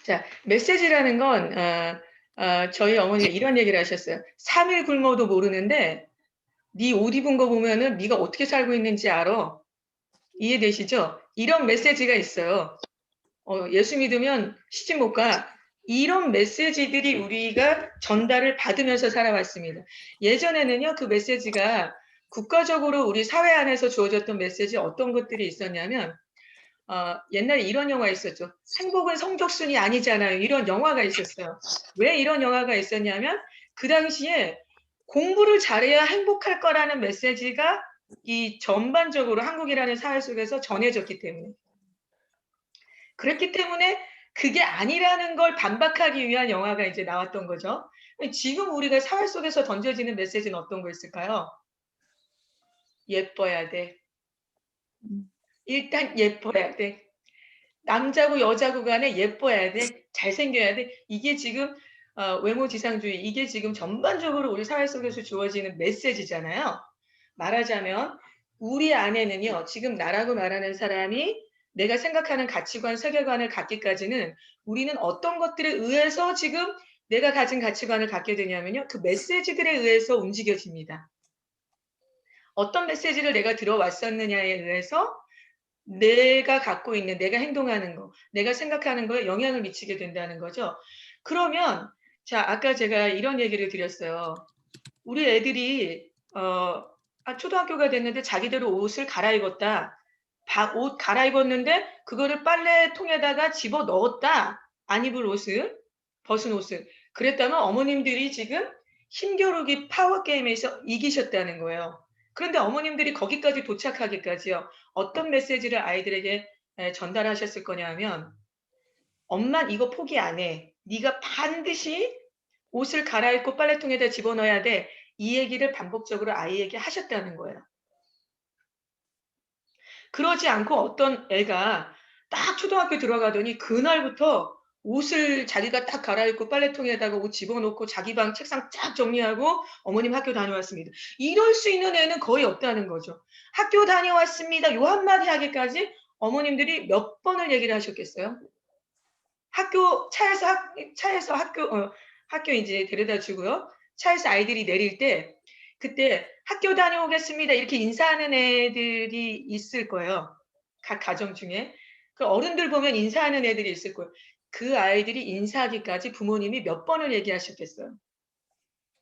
자, 메시지라는 건 저희 어머니가 이런 얘기를 하셨어요. 3일 굶어도 모르는데 네 옷 입은 거 보면은 네가 어떻게 살고 있는지 알아. 이해되시죠? 이런 메시지가 있어요. 예수 믿으면 시집 못 가. 이런 메시지들이 우리가 전달을 받으면서 살아왔습니다. 예전에는요, 그 메시지가 국가적으로 우리 사회 안에서 주어졌던 메시지 어떤 것들이 있었냐면, 옛날에 이런 영화 있었죠. 행복은 성적순이 아니잖아요. 이런 영화가 있었어요. 왜 이런 영화가 있었냐면, 그 당시에 공부를 잘해야 행복할 거라는 메시지가 이 전반적으로 한국이라는 사회 속에서 전해졌기 때문에. 그랬기 때문에 그게 아니라는 걸 반박하기 위한 영화가 이제 나왔던 거죠. 지금 우리가 사회 속에서 던져지는 메시지는 어떤 거였을까요? 예뻐야 돼. 일단 예뻐야 돼. 남자고 여자고 간에 예뻐야 돼. 잘생겨야 돼. 이게 지금 외모지상주의, 이게 지금 전반적으로 우리 사회 속에서 주어지는 메시지잖아요. 말하자면 우리 안에는요, 지금 나라고 말하는 사람이 내가 생각하는 가치관, 세계관을 갖기까지는 우리는 어떤 것들에 의해서 지금 내가 가진 가치관을 갖게 되냐면요, 그 메시지들에 의해서 움직여집니다. 어떤 메시지를 내가 들어왔었느냐에 의해서 내가 갖고 있는, 내가 행동하는 거, 내가 생각하는 거에 영향을 미치게 된다는 거죠. 그러면, 자, 아까 제가 이런 얘기를 드렸어요. 우리 애들이, 초등학교가 됐는데 자기대로 옷을 갈아입었다. 옷 갈아입었는데, 그거를 빨래통에다가 집어 넣었다. 안 입을 옷을, 벗은 옷을. 그랬다면 어머님들이 지금 힘겨루기 파워게임에서 이기셨다는 거예요. 그런데 어머님들이 거기까지 도착하기까지요. 어떤 메시지를 아이들에게 전달하셨을 거냐 하면 엄마 이거 포기 안 해. 네가 반드시 옷을 갈아입고 빨래통에다 집어넣어야 돼. 이 얘기를 반복적으로 아이에게 하셨다는 거예요. 그러지 않고 어떤 애가 딱 초등학교 들어가더니 그날부터 옷을 자기가 딱 갈아입고 빨래통에다가 옷 집어넣고 자기 방 책상 쫙 정리하고 어머님 학교 다녀왔습니다. 이럴 수 있는 애는 거의 없다는 거죠. 학교 다녀왔습니다. 요 한마디 하기까지 어머님들이 몇 번을 얘기를 하셨겠어요? 차에서 학교 이제 데려다 주고요. 차에서 아이들이 내릴 때 그때 학교 다녀오겠습니다. 이렇게 인사하는 애들이 있을 거예요. 각 가정 중에. 그 어른들 보면 인사하는 애들이 있을 거예요. 그 아이들이 인사하기까지 부모님이 몇 번을 얘기하셨겠어요.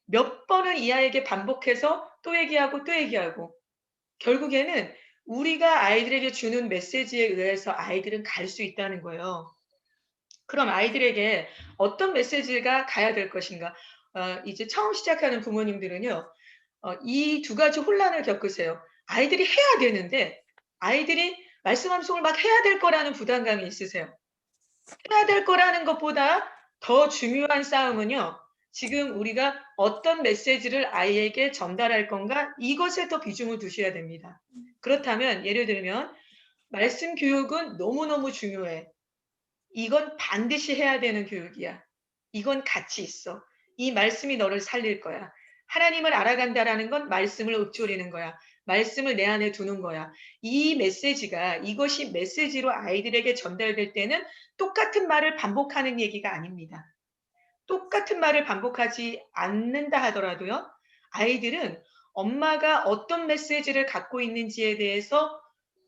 몇 번을 이 아이에게 반복해서 또 얘기하고 또 얘기하고. 결국에는 우리가 아이들에게 주는 메시지에 의해서 아이들은 갈 수 있다는 거예요. 그럼 아이들에게 어떤 메시지가 가야 될 것인가? 이제 처음 시작하는 부모님들은요, 이 두 가지 혼란을 겪으세요. 아이들이 해야 되는데, 아이들이 말씀 암송을 막 해야 될 거라는 부담감이 있으세요. 해야 될 거라는 것보다 더 중요한 싸움은요, 지금 우리가 어떤 메시지를 아이에게 전달할 건가? 이것에 더 비중을 두셔야 됩니다. 그렇다면, 예를 들면, 말씀 교육은 너무너무 중요해. 이건 반드시 해야 되는 교육이야. 이건 가치 있어. 이 말씀이 너를 살릴 거야. 하나님을 알아간다라는 건 말씀을 읊조리는 거야. 말씀을 내 안에 두는 거야. 이 메시지가 이것이 메시지로 아이들에게 전달될 때는 똑같은 말을 반복하는 얘기가 아닙니다. 똑같은 말을 반복하지 않는다 하더라도요. 아이들은 엄마가 어떤 메시지를 갖고 있는지에 대해서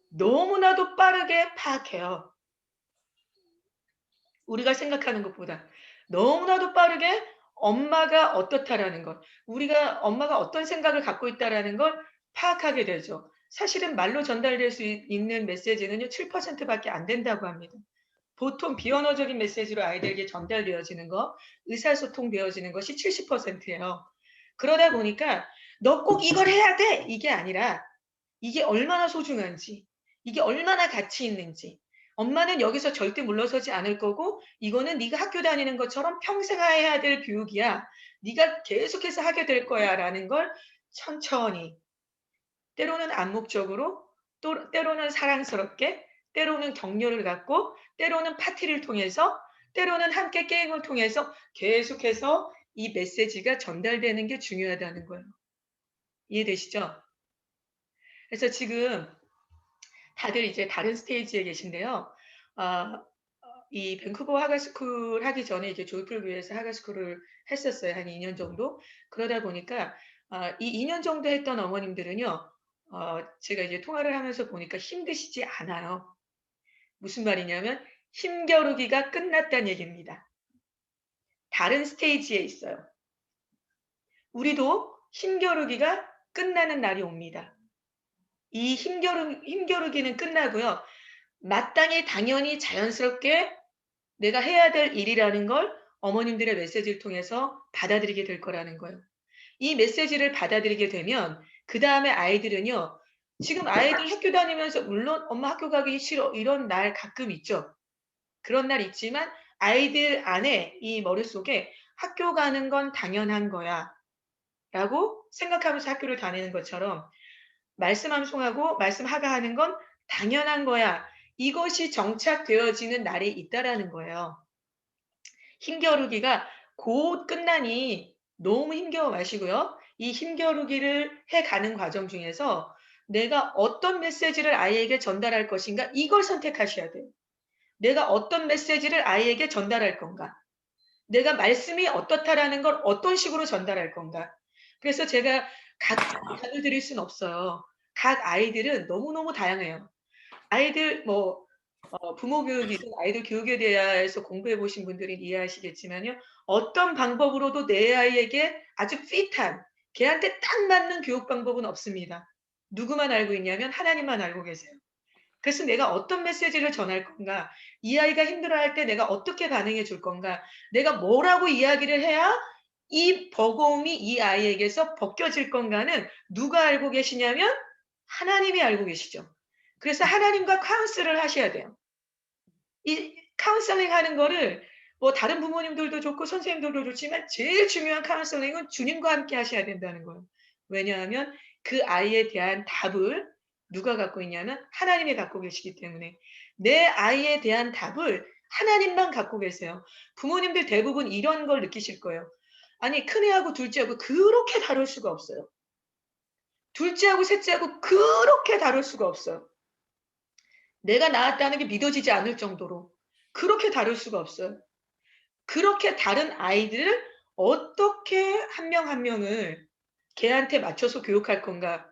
너무나도 빠르게 파악해요. 우리가 생각하는 것보다 너무나도 빠르게 엄마가 어떻다라는 것, 우리가 엄마가 어떤 생각을 갖고 있다라는 걸 파악하게 되죠. 사실은 말로 전달될 수 있는 메시지는요, 7%밖에 안 된다고 합니다. 보통 비언어적인 메시지로 아이들에게 전달되어지는 거, 의사소통 되어지는 것이 70%예요. 그러다 보니까 너 꼭 이걸 해야 돼! 이게 아니라 이게 얼마나 소중한지, 이게 얼마나 가치 있는지, 엄마는 여기서 절대 물러서지 않을 거고 이거는 네가 학교 다니는 것처럼 평생 해야 될 교육이야. 네가 계속해서 하게 될 거야라는 걸 천천히, 때로는 암묵적으로, 또 때로는 사랑스럽게, 때로는 격려를 갖고, 때로는 파티를 통해서, 때로는 함께 게임을 통해서 계속해서 이 메시지가 전달되는 게 중요하다는 거예요. 이해되시죠? 그래서 지금 다들 이제 다른 스테이지에 계신데요. 아, 이 밴쿠버 하가스쿨 하기 전에 이제 조이풀 교회에서 하가스쿨을 했었어요. 한 2년 정도. 그러다 보니까 이 2년 정도 했던 어머님들은요. 제가 이제 통화를 하면서 보니까 힘드시지 않아요. 무슨 말이냐면 힘겨루기가 끝났다는 얘기입니다. 다른 스테이지에 있어요. 우리도 힘겨루기가 끝나는 날이 옵니다. 이 힘겨루기는 끝나고요. 마땅히 당연히 자연스럽게 내가 해야 될 일이라는 걸 어머님들의 메시지를 통해서 받아들이게 될 거라는 거예요. 이 메시지를 받아들이게 되면 그다음에 아이들은요. 지금 아이들 학교 다니면서 물론 "엄마 학교 가기 싫어." 이런 날 가끔 있죠. 그런 날 있지만 아이들 안에 이 머릿속에 '학교 가는 건 당연한 거야.'라고 생각하면서 학교를 다니는 것처럼 말씀 암송하고 말씀 하가하는 건 당연한 거야. 이것이 정착되어지는 날이 있다라는 거예요. 힘겨루기가 곧 끝나니 너무 힘겨워 마시고요. 이 힘겨루기를 해 가는 과정 중에서 내가 어떤 메시지를 아이에게 전달할 것인가 이걸 선택하셔야 돼요. 내가 어떤 메시지를 아이에게 전달할 건가? 내가 말씀이 어떻다라는 걸 어떤 식으로 전달할 건가? 그래서 제가 각 답을 드릴 수는 없어요. 각 아이들은 너무너무 다양해요. 아이들 뭐 부모 교육이든 아이들 교육에 대해서 공부해 보신 분들은 이해하시겠지만요. 어떤 방법으로도 내 아이에게 아주 핏한 걔한테 딱 맞는 교육 방법은 없습니다. 누구만 알고 있냐면 하나님만 알고 계세요. 그래서 내가 어떤 메시지를 전할 건가? 이 아이가 힘들어할 때 내가 어떻게 반응해 줄 건가? 내가 뭐라고 이야기를 해야 이 버거움이 이 아이에게서 벗겨질 건가는 누가 알고 계시냐면 하나님이 알고 계시죠. 그래서 하나님과 카운슬을 하셔야 돼요. 이 카운셀링 하는 거를 뭐 다른 부모님들도 좋고 선생님들도 좋지만 제일 중요한 카운셀링은 주님과 함께 하셔야 된다는 거예요. 왜냐하면 그 아이에 대한 답을 누가 갖고 있냐면 하나님이 갖고 계시기 때문에 내 아이에 대한 답을 하나님만 갖고 계세요. 부모님들 대부분 이런 걸 느끼실 거예요. 아니 큰애하고 둘째하고 그렇게 다를 수가 없어요. 둘째하고 셋째하고 그렇게 다를 수가 없어요. 내가 낳았다는 게 믿어지지 않을 정도로 그렇게 다를 수가 없어요. 그렇게 다른 아이들을 어떻게 한 명 한 명을 걔한테 맞춰서 교육할 건가.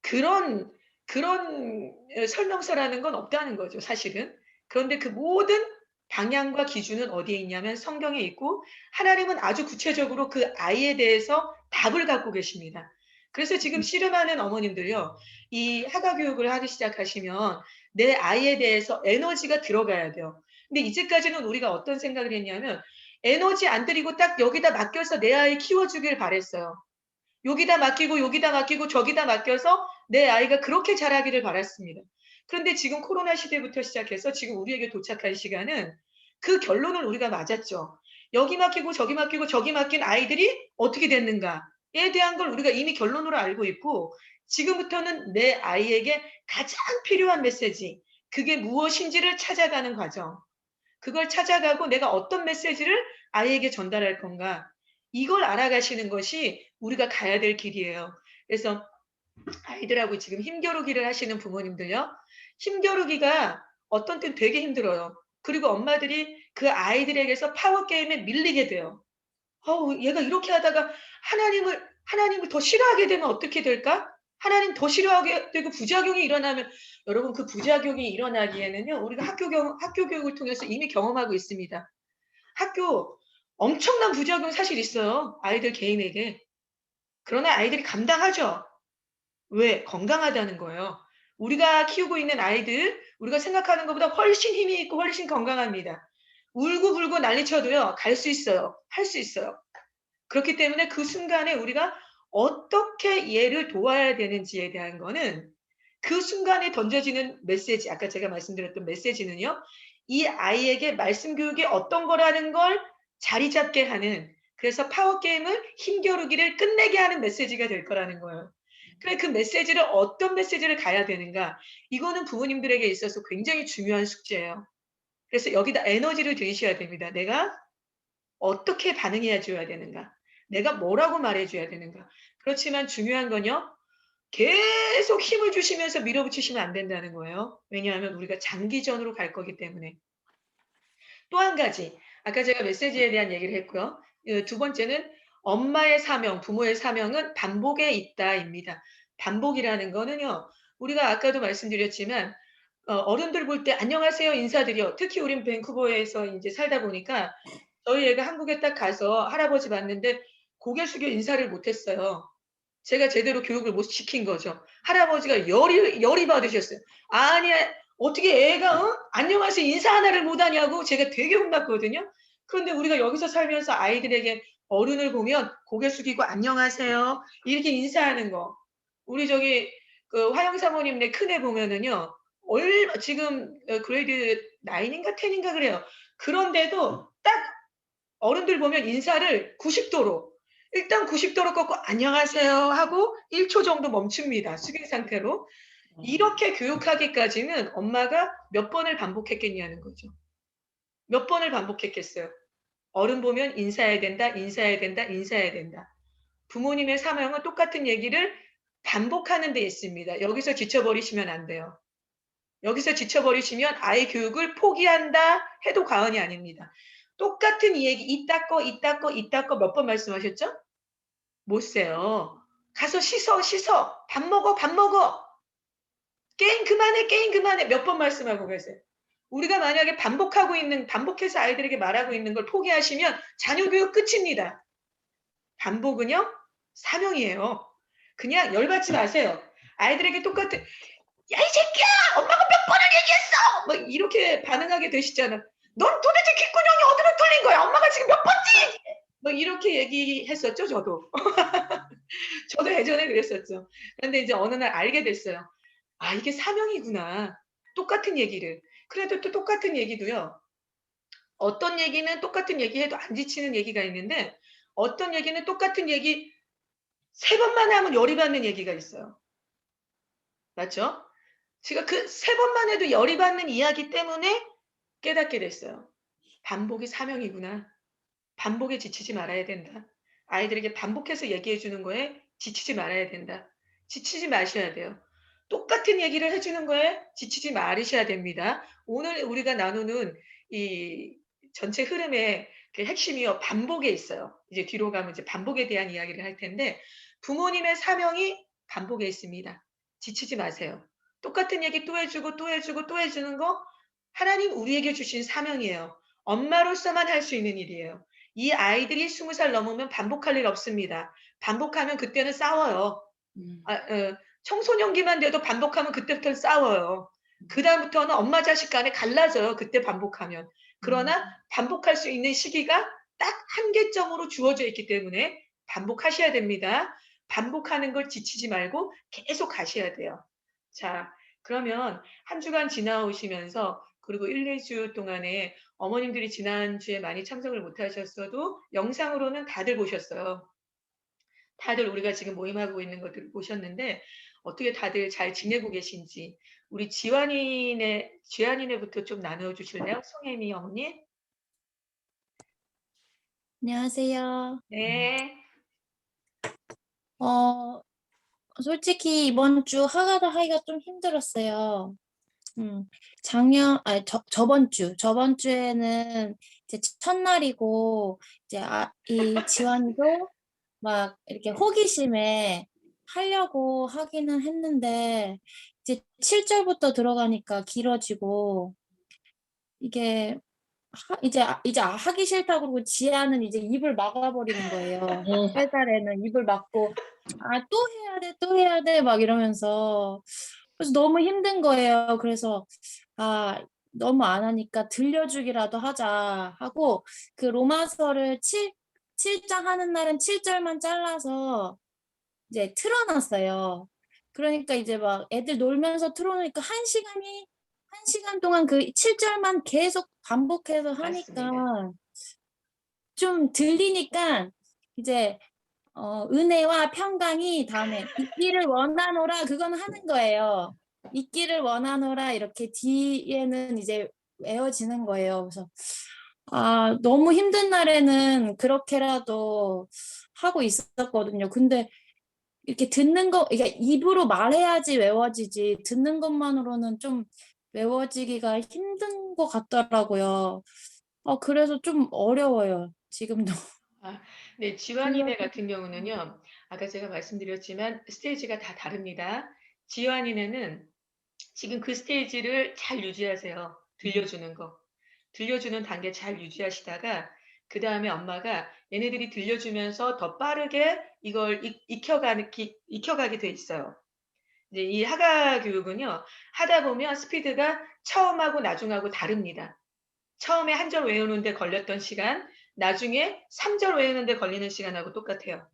그런 설명서라는 건 없다는 거죠 사실은. 그런데 그 모든 방향과 기준은 어디에 있냐면 성경에 있고 하나님은 아주 구체적으로 그 아이에 대해서 답을 갖고 계십니다. 그래서 지금 씨름하는 어머님들요. 이 학화 교육을 하기 시작하시면 내 아이에 대해서 에너지가 들어가야 돼요. 근데 이제까지는 우리가 어떤 생각을 했냐면 에너지 안 들이고 딱 여기다 맡겨서 내 아이 키워 주길 바랬어요. 여기다 맡기고 여기다 맡기고 저기다 맡겨서 내 아이가 그렇게 자라기를 바랐습니다. 그런데 지금 코로나 시대부터 시작해서 지금 우리에게 도착한 시간은 그 결론을 우리가 맞았죠. 여기 맡기고 저기 맡기고 저기 맡긴 아이들이 어떻게 됐는가에 대한 걸 우리가 이미 결론으로 알고 있고 지금부터는 내 아이에게 가장 필요한 메시지 그게 무엇인지를 찾아가는 과정. 그걸 찾아가고 내가 어떤 메시지를 아이에게 전달할 건가. 이걸 알아가시는 것이 우리가 가야 될 길이에요. 그래서 아이들하고 지금 힘겨루기를 하시는 부모님들요. 힘겨루기가 어떤 때는 되게 힘들어요. 그리고 엄마들이 그 아이들에게서 파워 게임에 밀리게 돼요. 얘가 이렇게 하다가 하나님을 더 싫어하게 되면 어떻게 될까? 하나님 더 싫어하게 되고 부작용이 일어나면 여러분 그 부작용이 일어나기에는요. 우리가 학교 교육을 통해서 이미 경험하고 있습니다. 학교 엄청난 부작용 사실 있어요. 아이들 개인에게. 그러나 아이들이 감당하죠. 왜? 건강하다는 거예요. 우리가 키우고 있는 아이들, 우리가 생각하는 것보다 훨씬 힘이 있고 훨씬 건강합니다. 울고불고 난리쳐도요. 갈 수 있어요. 할 수 있어요. 그렇기 때문에 그 순간에 우리가 어떻게 얘를 도와야 되는지에 대한 거는 그 순간에 던져지는 메시지, 아까 제가 말씀드렸던 메시지는요. 이 아이에게 말씀 교육이 어떤 거라는 걸 자리 잡게 하는 그래서 파워 게임을 힘겨루기를 끝내게 하는 메시지가 될 거라는 거예요. 그래 그 메시지를 어떤 메시지를 가야 되는가? 이거는 부모님들에게 있어서 굉장히 중요한 숙제예요. 그래서 여기다 에너지를 들이셔야 됩니다. 내가 어떻게 반응해 줘야 되는가? 내가 뭐라고 말해 줘야 되는가? 그렇지만 중요한 건요. 계속 힘을 주시면서 밀어붙이시면 안 된다는 거예요. 왜냐하면 우리가 장기전으로 갈 거기 때문에. 또 한 가지, 아까 제가 메시지에 대한 얘기를 했고요. 두 번째는 엄마의 사명, 부모의 사명은 반복에 있다입니다. 반복이라는 거는요, 우리가 아까도 말씀드렸지만 어른들 볼 때 안녕하세요 인사드려. 특히 우린 밴쿠버에서 이제 살다 보니까 저희 애가 한국에 딱 가서 할아버지 봤는데 고개 숙여 인사를 못했어요. 제가 제대로 교육을 못 시킨 거죠. 할아버지가 열이 받으셨어요. 아니, 어떻게 애가 안녕하세요 인사 하나를 못하냐고 제가 되게 혼났거든요. 그런데 우리가 여기서 살면서 아이들에게 어른을 보면 고개 숙이고 안녕하세요 이렇게 인사하는 거. 우리 저기 그 화영 사모님네 큰애 보면은요. 지금 그레이드 9인가 10인가 그래요. 그런데도 딱 어른들 보면 인사를 90도로 일단 90도로 꺾고 안녕하세요 하고 1초 정도 멈춥니다. 숙인 상태로. 이렇게 교육하기까지는 엄마가 몇 번을 반복했겠냐는 거죠. 몇 번을 반복했겠어요. 어른 보면 인사해야 된다, 인사해야 된다, 인사해야 된다. 부모님의 사명은 똑같은 얘기를 반복하는 데 있습니다. 여기서 지쳐버리시면 안 돼요. 여기서 지쳐버리시면 아이 교육을 포기한다 해도 과언이 아닙니다. 똑같은 이 얘기 이따 거 몇 번 말씀하셨죠? 못 세요. 가서 씻어 밥 먹어 게임 그만해 몇 번 말씀하고 계세요. 우리가 만약에 반복해서 아이들에게 말하고 있는 걸 포기하시면 자녀 교육 끝입니다. 반복은요 사명이에요. 그냥 열받지 마세요. 아이들에게 똑같은 야 이 새끼야 엄마가 몇 번을 얘기했어 뭐 이렇게 반응하게 되시잖아. 넌 도대체 귓구녕이 어디로 뚫린 거야? 엄마가 지금 몇 번째 얘기해? 뭐 이렇게 얘기했었죠 저도. 저도 예전에 그랬었죠. 그런데 이제 어느 날 알게 됐어요. 아 이게 사명이구나. 똑같은 얘기를. 그래도 또 똑같은 얘기도요. 어떤 얘기는 똑같은 얘기해도 안 지치는 얘기가 있는데 어떤 얘기는 똑같은 얘기 세 번만 하면 열이 받는 얘기가 있어요. 맞죠? 제가 그 세 번만 해도 열이 받는 이야기 때문에 깨닫게 됐어요. 반복이 사명이구나. 반복에 지치지 말아야 된다. 아이들에게 반복해서 얘기해 주는 거에 지치지 말아야 된다. 지치지 마셔야 돼요. 똑같은 얘기를 해 주는 거에 지치지 말으셔야 됩니다. 오늘 우리가 나누는 이 전체 흐름의 그 핵심이요. 반복에 있어요. 이제 뒤로 가면 이제 반복에 대한 이야기를 할 텐데 부모님의 사명이 반복에 있습니다. 지치지 마세요. 똑같은 얘기 또 해주고 또 해주고 또 해주는 거 하나님 우리에게 주신 사명이에요. 엄마로서만 할 수 있는 일이에요. 이 아이들이 20살 넘으면 반복할 일 없습니다. 반복하면 그때는 싸워요. 청소년기만 돼도 반복하면 그때부터는 싸워요. 그다음부터는 엄마 자식 간에 갈라져요. 그때 반복하면. 그러나 반복할 수 있는 시기가 딱 한계점으로 주어져 있기 때문에 반복하셔야 됩니다. 반복하는 걸 지치지 말고 계속 가셔야 돼요. 자, 그러면 한 주간 지나오시면서 그리고 1, 2주 동안에 어머님들이 지난주에 많이 참석을 못 하셨어도 영상으로는 다들 보셨어요. 다들 우리가 지금 모임하고 있는 것들 보셨는데 어떻게 다들 잘 지내고 계신지 우리 지환이네부터 좀 나눠 주실래요? 송혜미 어머니? 안녕하세요. 네. 솔직히 이번 주 하가다 하기가 좀 힘들었어요. 저번 주에는 이제 첫날이고, 이제 이 지환이도 막 이렇게 호기심에 하려고 하기는 했는데, 이제 7절부터 들어가니까 길어지고, 이게 이제 하기 싫다고 그러고 지아는 이제 입을 막아버리는 거예요. 8달에는 입을 막고 또 해야 돼, 또 해야 돼 막 이러면서 그래서 너무 힘든 거예요. 그래서 너무 안 하니까 들려주기라도 하자 하고 그 로마서를 7장 하는 날은 7절만 잘라서 이제 틀어놨어요. 그러니까 이제 막 애들 놀면서 틀어놓으니까 한 시간 동안 그 7절만 계속 반복해서 하니까 맞습니다. 좀 들리니까 이제 은혜와 평강이 다음에 있기를 원하노라 그건 하는 거예요. 있기를 원하노라 이렇게 뒤에는 이제 외워지는 거예요. 그래서 너무 힘든 날에는 그렇게라도 하고 있었거든요. 근데 이렇게 이게 입으로 말해야지 외워지지 듣는 것만으로는 좀 외워지기가 힘든 것 같더라고요. 그래서 좀 어려워요, 지금도. 아 네. 지환이네 불러서. 같은 경우는요. 아까 제가 말씀드렸지만 스테이지가 다 다릅니다. 지환이네는 지금 그 스테이지를 잘 유지하세요. 들려주는 거. 들려주는 단계 잘 유지하시다가 그다음에 엄마가 얘네들이 들려주면서 더 빠르게 이걸 익혀가게 돼 있어요. 이제 이 하가 교육은요. 하다 보면 스피드가 처음하고 나중하고 다릅니다. 처음에 한 절 외우는 데 걸렸던 시간, 나중에 3절 외우는 데 걸리는 시간하고 똑같아요.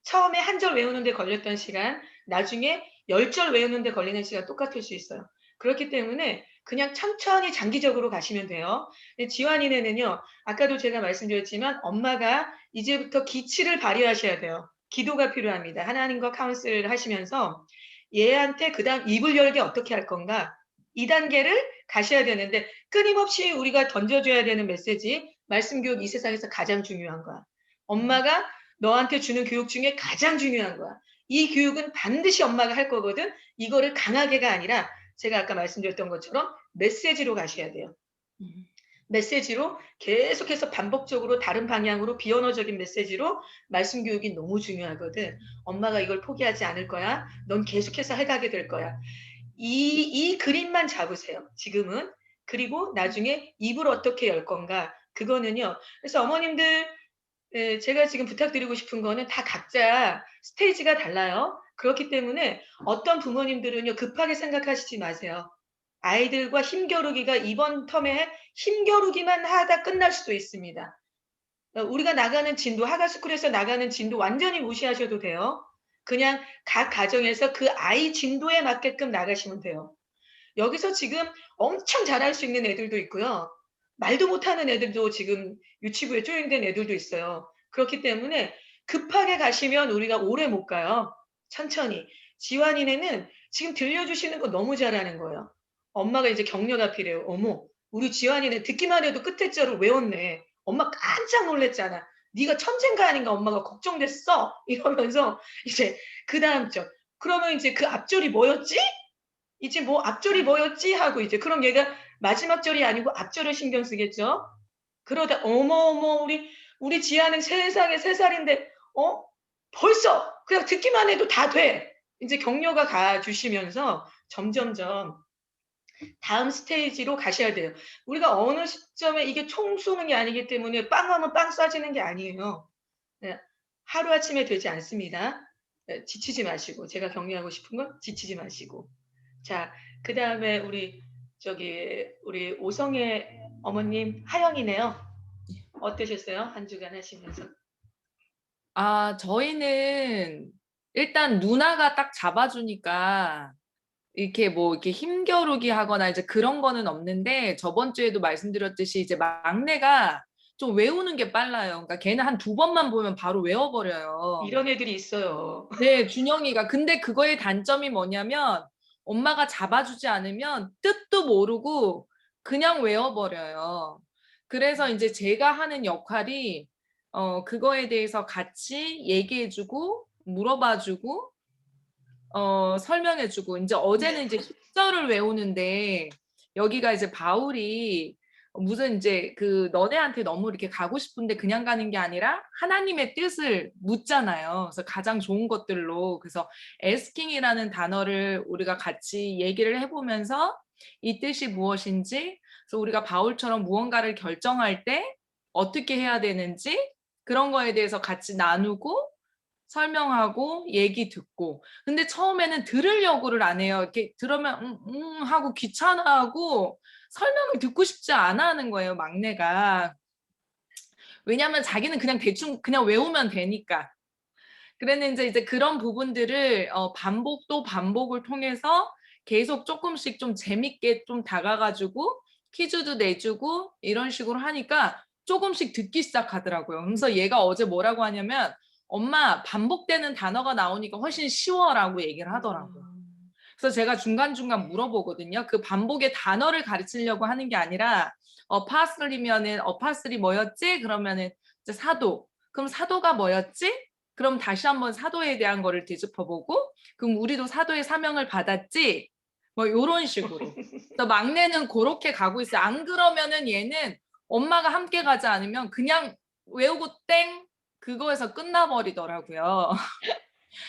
처음에 한 절 외우는 데 걸렸던 시간, 나중에 10절 외우는 데 걸리는 시간 똑같을 수 있어요. 그렇기 때문에 그냥 천천히 장기적으로 가시면 돼요. 근데 지환이네는요. 아까도 제가 말씀드렸지만 엄마가 이제부터 기치를 발휘하셔야 돼요. 기도가 필요합니다. 하나님과 카운슬을 하시면서 얘한테 그다음 입을 열게 어떻게 할 건가? 이 단계를 가셔야 되는데 끊임없이 우리가 던져줘야 되는 메시지, 말씀 교육 이 세상에서 가장 중요한 거야. 엄마가 너한테 주는 교육 중에 가장 중요한 거야. 이 교육은 반드시 엄마가 할 거거든. 이거를 강하게가 아니라 제가 아까 말씀드렸던 것처럼 메시지로 가셔야 돼요. 음. 메시지로 계속해서 반복적으로 다른 방향으로 비언어적인 메시지로 말씀 교육이 너무 중요하거든. 엄마가 이걸 포기하지 않을 거야. 넌 계속해서 해가게 될 거야. 이 그림만 잡으세요. 지금은. 그리고 나중에 입을 어떻게 열 건가. 그거는요. 그래서 어머님들 제가 지금 부탁드리고 싶은 거는 다 각자 스테이지가 달라요. 그렇기 때문에 어떤 부모님들은요, 급하게 생각하시지 마세요. 아이들과 힘겨루기가 이번 텀에 힘겨루기만 하다 끝날 수도 있습니다. 우리가 나가는 진도, 하가스쿨에서 나가는 진도 완전히 무시하셔도 돼요. 그냥 각 가정에서 그 아이 진도에 맞게끔 나가시면 돼요. 여기서 지금 엄청 잘할 수 있는 애들도 있고요. 말도 못하는 애들도 지금 유치부에 조인된 애들도 있어요. 그렇기 때문에 급하게 가시면 우리가 오래 못 가요. 천천히. 지환이네는 지금 들려주시는 거 너무 잘하는 거예요. 엄마가 이제 격려가 필요해요. 어머, 우리 지환이네 듣기만 해도 끝에 절을 외웠네. 엄마 깜짝 놀랐잖아. 네가 천재인가 아닌가 엄마가 걱정됐어. 이러면서 이제 그 다음 절. 그러면 이제 그 앞절이 뭐였지? 이제 뭐 앞절이 뭐였지 하고 이제 그럼 얘가 마지막 절이 아니고 앞절을 신경 쓰겠죠. 그러다 어머 어머 우리 지아는 세상에 3살인데 벌써 그냥 듣기만 해도 다 돼. 이제 격려가 가 주시면서 점점점 다음 스테이지로 가셔야 돼요. 우리가 어느 시점에 이게 총 쏘는 게 아니기 때문에 빵 하면 빵 쏴지는 게 아니에요. 네. 하루아침에 되지 않습니다. 네, 지치지 마시고 제가 격려하고 싶은 건 지치지 마시고. 자, 그다음에 우리 오성애 어머님 하영이네요. 어떠셨어요? 한 주간 하시면서? 저희는 일단 누나가 딱 잡아주니까 이렇게 뭐 이렇게 힘겨루기 하거나 이제 그런 거는 없는데 저번 주에도 말씀드렸듯이 이제 막내가 좀 외우는 게 빨라요. 그러니까 걔는 한 2번만 보면 바로 외워버려요. 이런 애들이 있어요. 네, 준영이가. 근데 그거의 단점이 뭐냐면 엄마가 잡아주지 않으면 뜻도 모르고 그냥 외워버려요. 그래서 이제 제가 하는 역할이 그거에 대해서 같이 얘기해주고 물어봐주고 설명해주고 이제 어제는 이제 10절을 외우는데 여기가 이제 바울이 무슨 이제 그 너네한테 너무 이렇게 가고 싶은데 그냥 가는 게 아니라 하나님의 뜻을 묻잖아요. 그래서 가장 좋은 것들로 그래서 asking 이라는 단어를 우리가 같이 얘기를 해보면서 이 뜻이 무엇인지 그래서 우리가 바울처럼 무언가를 결정할 때 어떻게 해야 되는지 그런 거에 대해서 같이 나누고 설명하고 얘기 듣고 근데 처음에는 들으려고를 안 해요. 이렇게 들으면 하고 귀찮아하고 설명을 듣고 싶지 않아 하는 거예요, 막내가. 왜냐하면 자기는 그냥 대충 그냥 외우면 되니까. 그랬는데 이제 그런 부분들을 반복 또 반복을 통해서 계속 조금씩 좀 재밌게 좀 다가가지고 퀴즈도 내주고 이런 식으로 하니까 조금씩 듣기 시작하더라고요. 그래서 얘가 어제 뭐라고 하냐면 엄마 반복되는 단어가 나오니까 훨씬 쉬워라고 얘기를 하더라고요. 그래서 제가 중간중간 물어보거든요. 그 반복의 단어를 가르치려고 하는 게 아니라 파슬리면은 파슬리 뭐였지? 그러면은 이제 사도. 그럼 사도가 뭐였지? 그럼 다시 한번 사도에 대한 거를 뒤집어보고 그럼 우리도 사도의 사명을 받았지? 뭐 이런 식으로. 그래서 막내는 그렇게 가고 있어요. 안 그러면은 얘는 엄마가 함께 가지 않으면 그냥 외우고 땡 그거에서 끝나버리더라고요.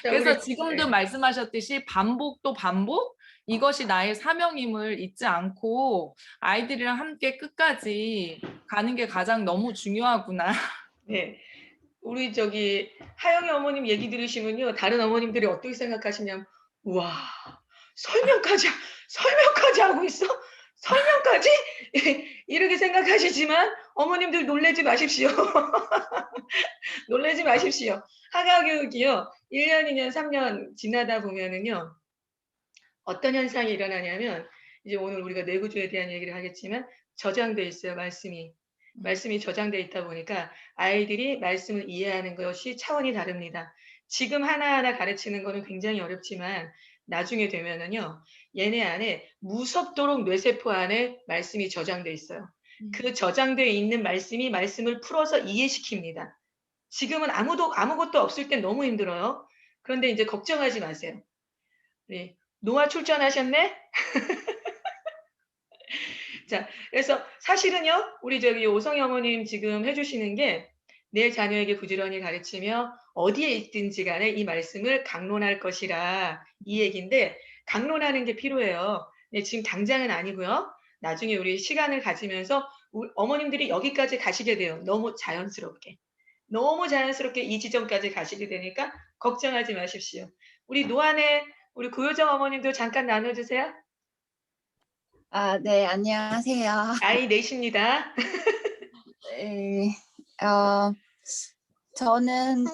자, 그래서 우리 지금도 네. 말씀하셨듯이 반복 또 반복 이것이 나의 사명임을 잊지 않고 아이들이랑 함께 끝까지 가는 게 가장 너무 중요하구나. 네. 우리 저기 하영이 어머님 얘기 들으시면요. 다른 어머님들이 어떻게 생각하시냐면 "우와. 설명까지 하고 있어? 설명까지?" 이렇게 생각하시지만 어머님들 놀라지 마십시오. 놀라지 마십시오. 학아 교육이요. 1 년, 2 년, 3년 지나다 보면은요. 어떤 현상이 일어나냐면 이제 오늘 우리가 뇌구조에 대한 얘기를 하겠지만 저장돼 있어요, 말씀이. 말씀이 저장돼 있다 보니까 아이들이 말씀을 이해하는 것이 차원이 다릅니다. 지금 하나하나 가르치는 거는 굉장히 어렵지만 나중에 되면은요. 얘네 안에 무섭도록 뇌세포 안에 말씀이 저장돼 있어요. 그 저장돼 있는 말씀이 말씀을 풀어서 이해시킵니다. 지금은 아무것도 없을 땐 너무 힘들어요. 그런데 인제 걱정하지 마세요. 네. 노아 출전하셨네? 자, 그래서 사실은요, 우리 저기 오성희 어머님 지금 해주시는 게 내 자녀에게 부지런히 가르치며 어디에 있든지 간에 이 말씀을 강론할 것이라 이 얘기인데 강론하는 게 필요해요. 네, 지금 당장은 아니고요. 나중에 우리 시간을 가지면서 어머님들이 여기까지 가시게 돼요. 너무 자연스럽게. 너무 자연스럽게 이 지점까지 가시게 되니까 걱정하지 마십시오. 우리 노안의 우리 고효정 어머님도 잠깐 나눠주세요. 아, 네, 안녕하세요. 나이 내십니다. 네, 어, 저는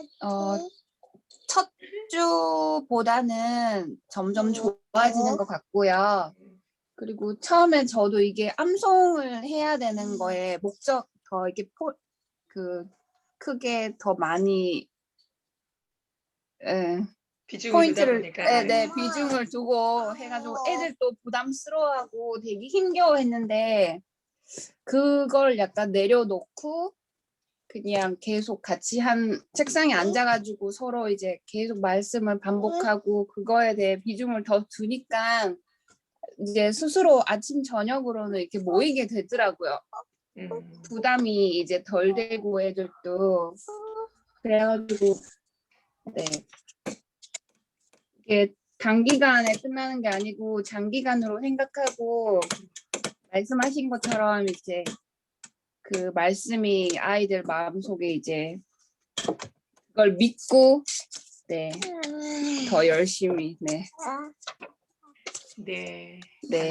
첫 주보다는 점점 좋아지는 것 같고요. 그리고 처음에 저도 이게 암송을 해야 되는 거에 목적 더 이렇게 크게 더 많이 비중을 두다 포인트를 보니까. 네, 비중을 두고 해가지고 애들도 부담스러워하고 되게 힘겨워했는데 그걸 약간 내려놓고 그냥 계속 같이 책상에 앉아가지고 서로 이제 계속 말씀을 반복하고 그거에 대해 비중을 더 두니까 이제 스스로 아침 저녁으로는 이렇게 모이게 되더라고요. 부담이 이제 덜 되고 애들도 그래가지고 네 이게 단기간에 끝나는 게 아니고 장기간으로 생각하고 말씀하신 것처럼 이제 그 말씀이 아이들 마음속에 이제 그걸 믿고 네 더 열심히 네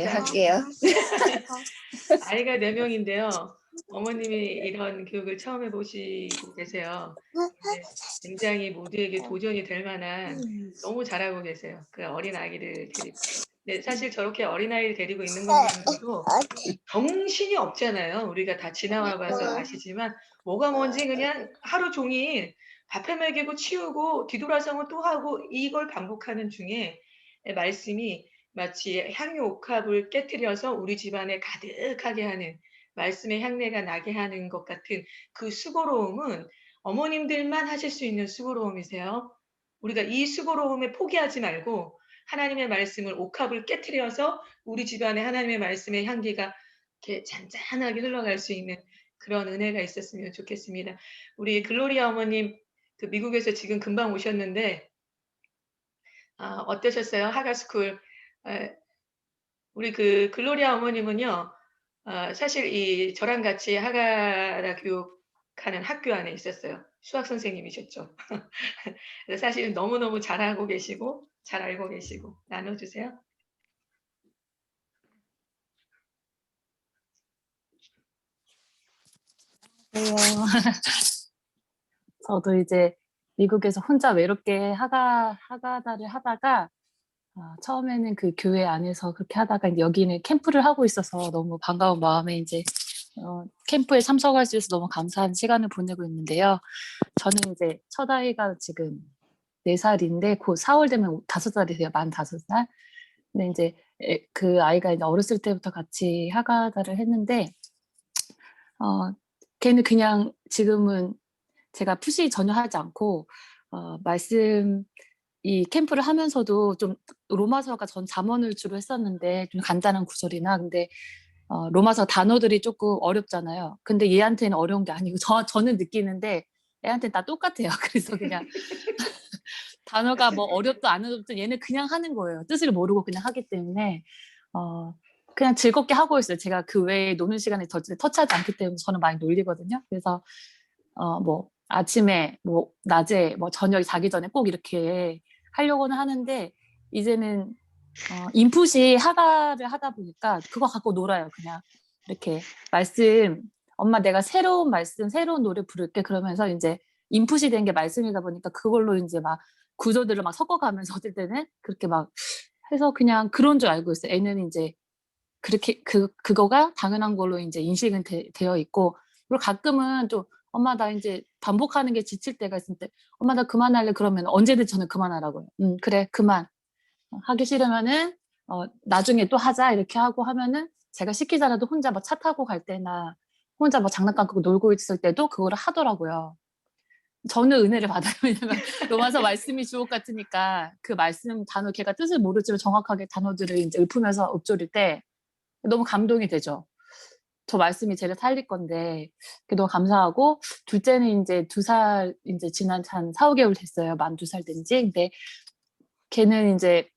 할게요. 아이가 4명인데요. 어머님이 이런 교육을 처음 해보시고 계세요. 네, 굉장히 모두에게 도전이 될 만한 너무 잘하고 계세요. 그 어린 아기를 데리고. 네, 사실 저렇게 어린 아이를 데리고 있는 것만으로도 정신이 없잖아요. 우리가 다 지나와 봐서 아시지만 뭐가 뭔지 그냥 하루 종일 밥해 먹이고 치우고 뒤돌아서면 또 하고 이걸 반복하는 중에 말씀이 마치 향유 옥합을 깨트려서 우리 집안에 가득하게 하는 말씀의 향내가 나게 하는 것 같은 그 수고로움은 어머님들만 하실 수 있는 수고로움이세요. 우리가 이 수고로움에 포기하지 말고 하나님의 말씀을 옥합을 깨트려서 우리 집안에 하나님의 말씀의 향기가 이렇게 잔잔하게 흘러갈 수 있는 그런 은혜가 있었으면 좋겠습니다. 우리 글로리아 어머님 그 미국에서 지금 금방 오셨는데 어떠셨어요? 하가스쿨. 우리 그 글로리아 어머님은요. 사실 저랑 같이 하가라 교육하는 학교 안에 있었어요. 수학 선생님이셨죠. 그래서 사실 너무너무 잘하고 계시고 잘 알고 계시고 나눠주세요. 저도 이제 미국에서 혼자 외롭게 하가다를 하다가 처음에는 그 교회 안에서 그렇게 하다가 이제 여기는 캠프를 하고 있어서 너무 반가운 마음에 이제 캠프에 참석할 수 있어서 너무 감사한 시간을 보내고 있는데요. 저는 이제 첫 아이가 지금 4살인데 곧 4월 되면 5살이 돼요. 만 5살. 근데 이제 그 아이가 이제 어렸을 때부터 같이 하가다를 했는데 걔는 그냥 지금은 제가 푸시 전혀 하지 않고 이 캠프를 하면서도 좀 로마서가 전 잠언을 주로 했었는데 좀 간단한 구절이나 근데 로마서 단어들이 조금 어렵잖아요. 근데 얘한테는 어려운 게 아니고 저는 느끼는데 애한테는 다 똑같아요. 그래서 그냥 단어가 뭐 어렵든 안 어렵든 얘는 그냥 하는 거예요. 뜻을 모르고 그냥 하기 때문에 그냥 즐겁게 하고 있어요. 제가 그 외에 노는 시간에 터치하지 않기 때문에 저는 많이 놀리거든요. 그래서 뭐 아침에 뭐 낮에 뭐 저녁 자기 전에 꼭 이렇게 하려고는 하는데 이제는 인풋이 하가를 하다 보니까 그거 갖고 놀아요. 그냥 이렇게 말씀 엄마 내가 새로운 말씀 새로운 노래 부를게 그러면서 이제 인풋이 된 게 말씀이다 보니까 그걸로 이제 막 구조들을 막 섞어가면서 어떨 때는 그렇게 막 해서 그냥 그런 줄 알고 있어요. 애는 이제 그렇게 그거가 당연한 걸로 이제 인식은 되어 있고 그리고 가끔은 좀 엄마 나 이제 반복하는 게 지칠 때가 있을 때 엄마 나 그만할래 그러면 언제든 저는 그만하라고요. 그래 그만 하기 싫으면은 나중에 또 하자 이렇게 하고 하면은 제가 시키잖아도 혼자 뭐 차 타고 갈 때나 혼자 뭐 장난감 끄고 놀고 있을 때도 그거를 하더라고요. 저는 은혜를 받아요. 왜냐면 로마서 말씀이 주옥 같으니까 그 말씀 단어 걔가 뜻을 모르지만 정확하게 단어들을 이제 읊으면서 읊조릴 때 너무 감동이 되죠. 저 말씀이 쟤를 살릴 건데 너무 감사하고 둘째는 이제 2살 이제 지난 한 4, 5개월 됐어요. 만 2살 된지. 근데 걔는 이제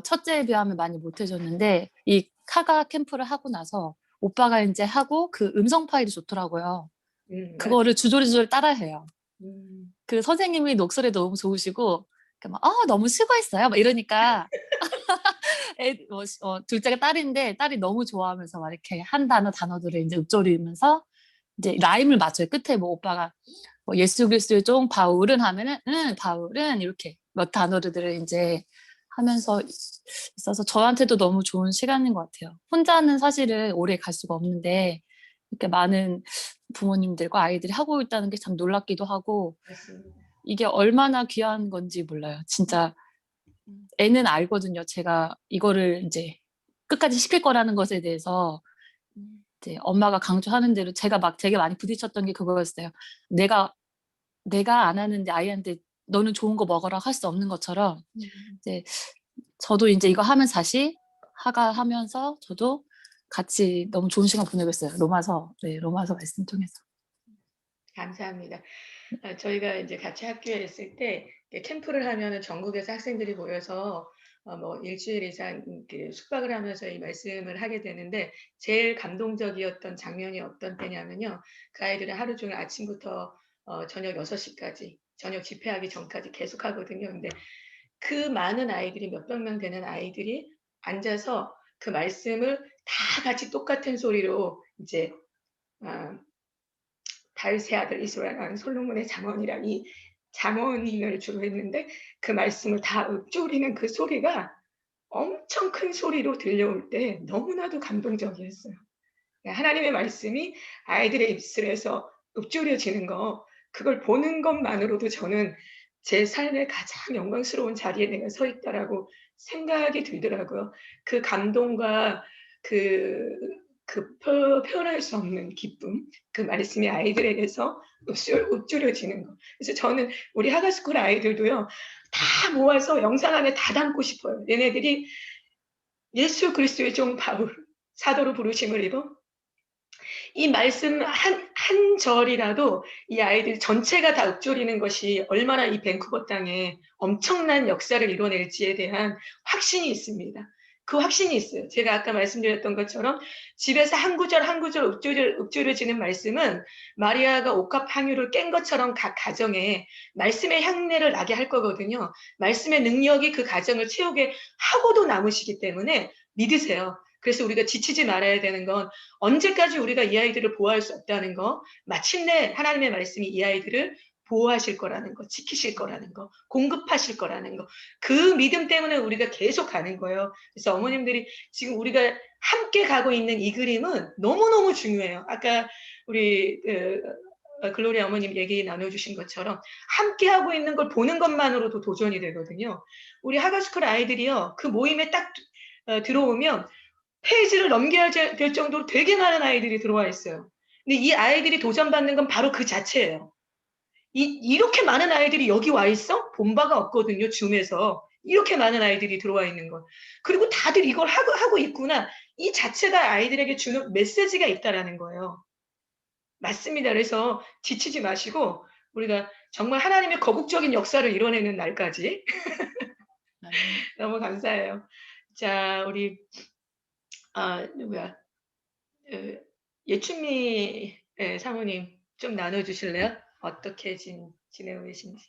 첫째에 비하면 많이 못해졌는데 이 카가 캠프를 하고 나서 오빠가 이제 하고 그 음성 파일이 좋더라고요. 그거를 주저리주저리 따라해요. 그 선생님이 목소리 너무 좋으시고 막 너무 수고했어요. 막 이러니까 둘째가 딸인데 딸이 너무 좋아하면서 막 이렇게 한 단어들을 이제 읊조리면서 이제 라임을 맞춰요. 끝에 뭐 오빠가 뭐 예수 그리스도의 종 바울은 하면은 바울은 이렇게 몇 단어들을 이제 하면서 있어서 저한테도 너무 좋은 시간인 것 같아요. 혼자는 사실은 오래 갈 수가 없는데 이렇게 많은 부모님들과 아이들이 하고 있다는 게 참 놀랍기도 하고 맞습니다. 이게 얼마나 귀한 건지 몰라요. 진짜 애는 알거든요. 제가 이거를 이제 끝까지 시킬 거라는 것에 대해서 이제 엄마가 강조하는 대로 제가 막 되게 많이 부딪혔던 게 그거였어요. 내가 안 하는데 아이한테 너는 좋은 거 먹어라 할 수 없는 것처럼 이제 저도 이제 이거 하면서 다시 하면서 저도 같이 너무 좋은 시간 보내고 있어요. 로마서 말씀 통해서. 감사합니다. 저희가 이제 같이 학교에 있을 때 캠프를 하면은 전국에서 학생들이 모여서 뭐 일주일 이상 숙박을 하면서 이 말씀을 하게 되는데 제일 감동적이었던 장면이 어떤 때냐면요. 그 아이들은 하루 종일 아침부터 저녁 6시까지 저녁 집회하기 전까지 계속 하거든요. 근데 그 많은 아이들이 몇백 명 되는 아이들이 앉아서 그 말씀을 다 같이 똑같은 소리로 이제 다윗의 아들 이스라엘은 솔로몬의 잠언이라 이 잠언을 주로 했는데 그 말씀을 다 읊조리는 그 소리가 엄청 큰 소리로 들려올 때 너무나도 감동적이었어요. 하나님의 말씀이 아이들의 입술에서 읊조려지는 거 그걸 보는 것만으로도 저는 제 삶의 가장 영광스러운 자리에 내가 서 있다라고 생각이 들더라고요. 그 감동과 표현할 수 없는 기쁨, 그 말씀이 아이들에게서 읊조려지는 거. 그래서 저는 우리 하가스쿨 아이들도요, 다 모아서 영상 안에 다 담고 싶어요. 얘네들이 예수 그리스도의 종 바울, 사도로 부르심을 입어 이 말씀 한 절이라도 이 아이들 전체가 다 읊조리는 것이 얼마나 이 밴쿠버 땅에 엄청난 역사를 이뤄낼지에 대한 확신이 있습니다. 그 확신이 있어요. 제가 아까 말씀드렸던 것처럼 집에서 한 구절 한 구절 읊조려지는 말씀은 마리아가 옥합 항유를 깬 것처럼 각 가정에 말씀의 향내를 나게 할 거거든요. 말씀의 능력이 그 가정을 채우게 하고도 남으시기 때문에 믿으세요. 그래서 우리가 지치지 말아야 되는 건 언제까지 우리가 이 아이들을 보호할 수 없다는 거, 마침내 하나님의 말씀이 이 아이들을 보호하실 거라는 거, 지키실 거라는 거, 공급하실 거라는 거, 그 믿음 때문에 우리가 계속 가는 거예요. 그래서 어머님들이 지금 우리가 함께 가고 있는 이 그림은 너무너무 중요해요. 아까 우리 글로리아 어머님 얘기 나눠주신 것처럼 함께 하고 있는 걸 보는 것만으로도 도전이 되거든요. 우리 하가스쿨 아이들이요, 그 모임에 딱 들어오면 페이지를 넘겨야 될 정도로 되게 많은 아이들이 들어와 있어요. 근데 이 아이들이 도전받는 건 바로 그 자체예요. 이렇게 많은 아이들이 여기 와 있어? 본 바가 없거든요. 줌에서. 이렇게 많은 아이들이 들어와 있는 건. 그리고 다들 이걸 하고 있구나. 이 자체가 아이들에게 주는 메시지가 있다라는 거예요. 맞습니다. 그래서 지치지 마시고 우리가 정말 하나님의 거국적인 역사를 이뤄내는 날까지 너무 감사해요. 자, 우리 누구야? 예춘미 사모님 좀 나눠주실래요? 어떻게 지내고 계신지.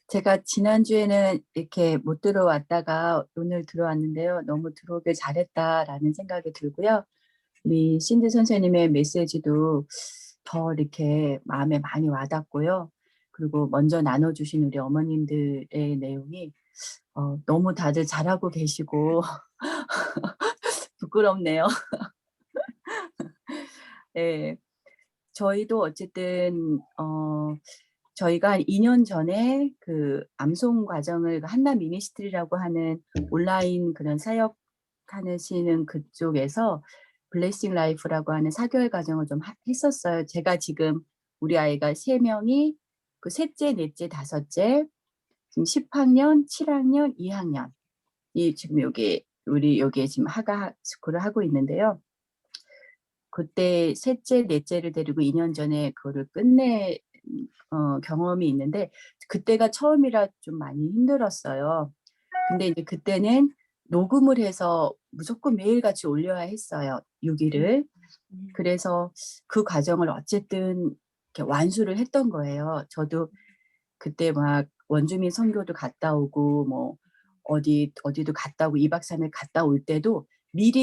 제가 지난주에는 이렇게 못 들어왔다가 오늘 들어왔는데요. 너무 들어오길 잘했다라는 생각이 들고요. 우리 신드 선생님의 메시지도 더 이렇게 마음에 많이 와닿고요. 그리고 먼저 나눠주신 우리 어머님들의 내용이 너무 다들 잘하고 계시고 부끄럽네요. 네, 저희도 어쨌든 저희가 한 2년 전에 그 암송 과정을 한나 미니스트리라고 하는 온라인 그런 사역하시는 그쪽에서 블레싱 라이프라고 하는 4개월 과정을 좀 했었어요. 제가 지금 우리 아이가 3명이 그 셋째, 넷째, 다섯째, 지금 10학년, 7학년, 2학년 이 지금 우리 여기에 지금 하가 스쿨을 하고 있는데요. 그때 셋째, 넷째를 데리고 2년 전에 그거를 끝내 경험이 있는데 그때가 처음이라 좀 많이 힘들었어요. 근데 이제 그때는 녹음을 해서 무조건 매일같이 올려야 했어요. 6일을. 그래서 그 과정을 어쨌든 이렇게 완수를 했던 거예요. 저도 그때 막 원주민 선교도 갔다 오고 뭐 어디도 갔다 오고 2박 3일 갔다 올 때도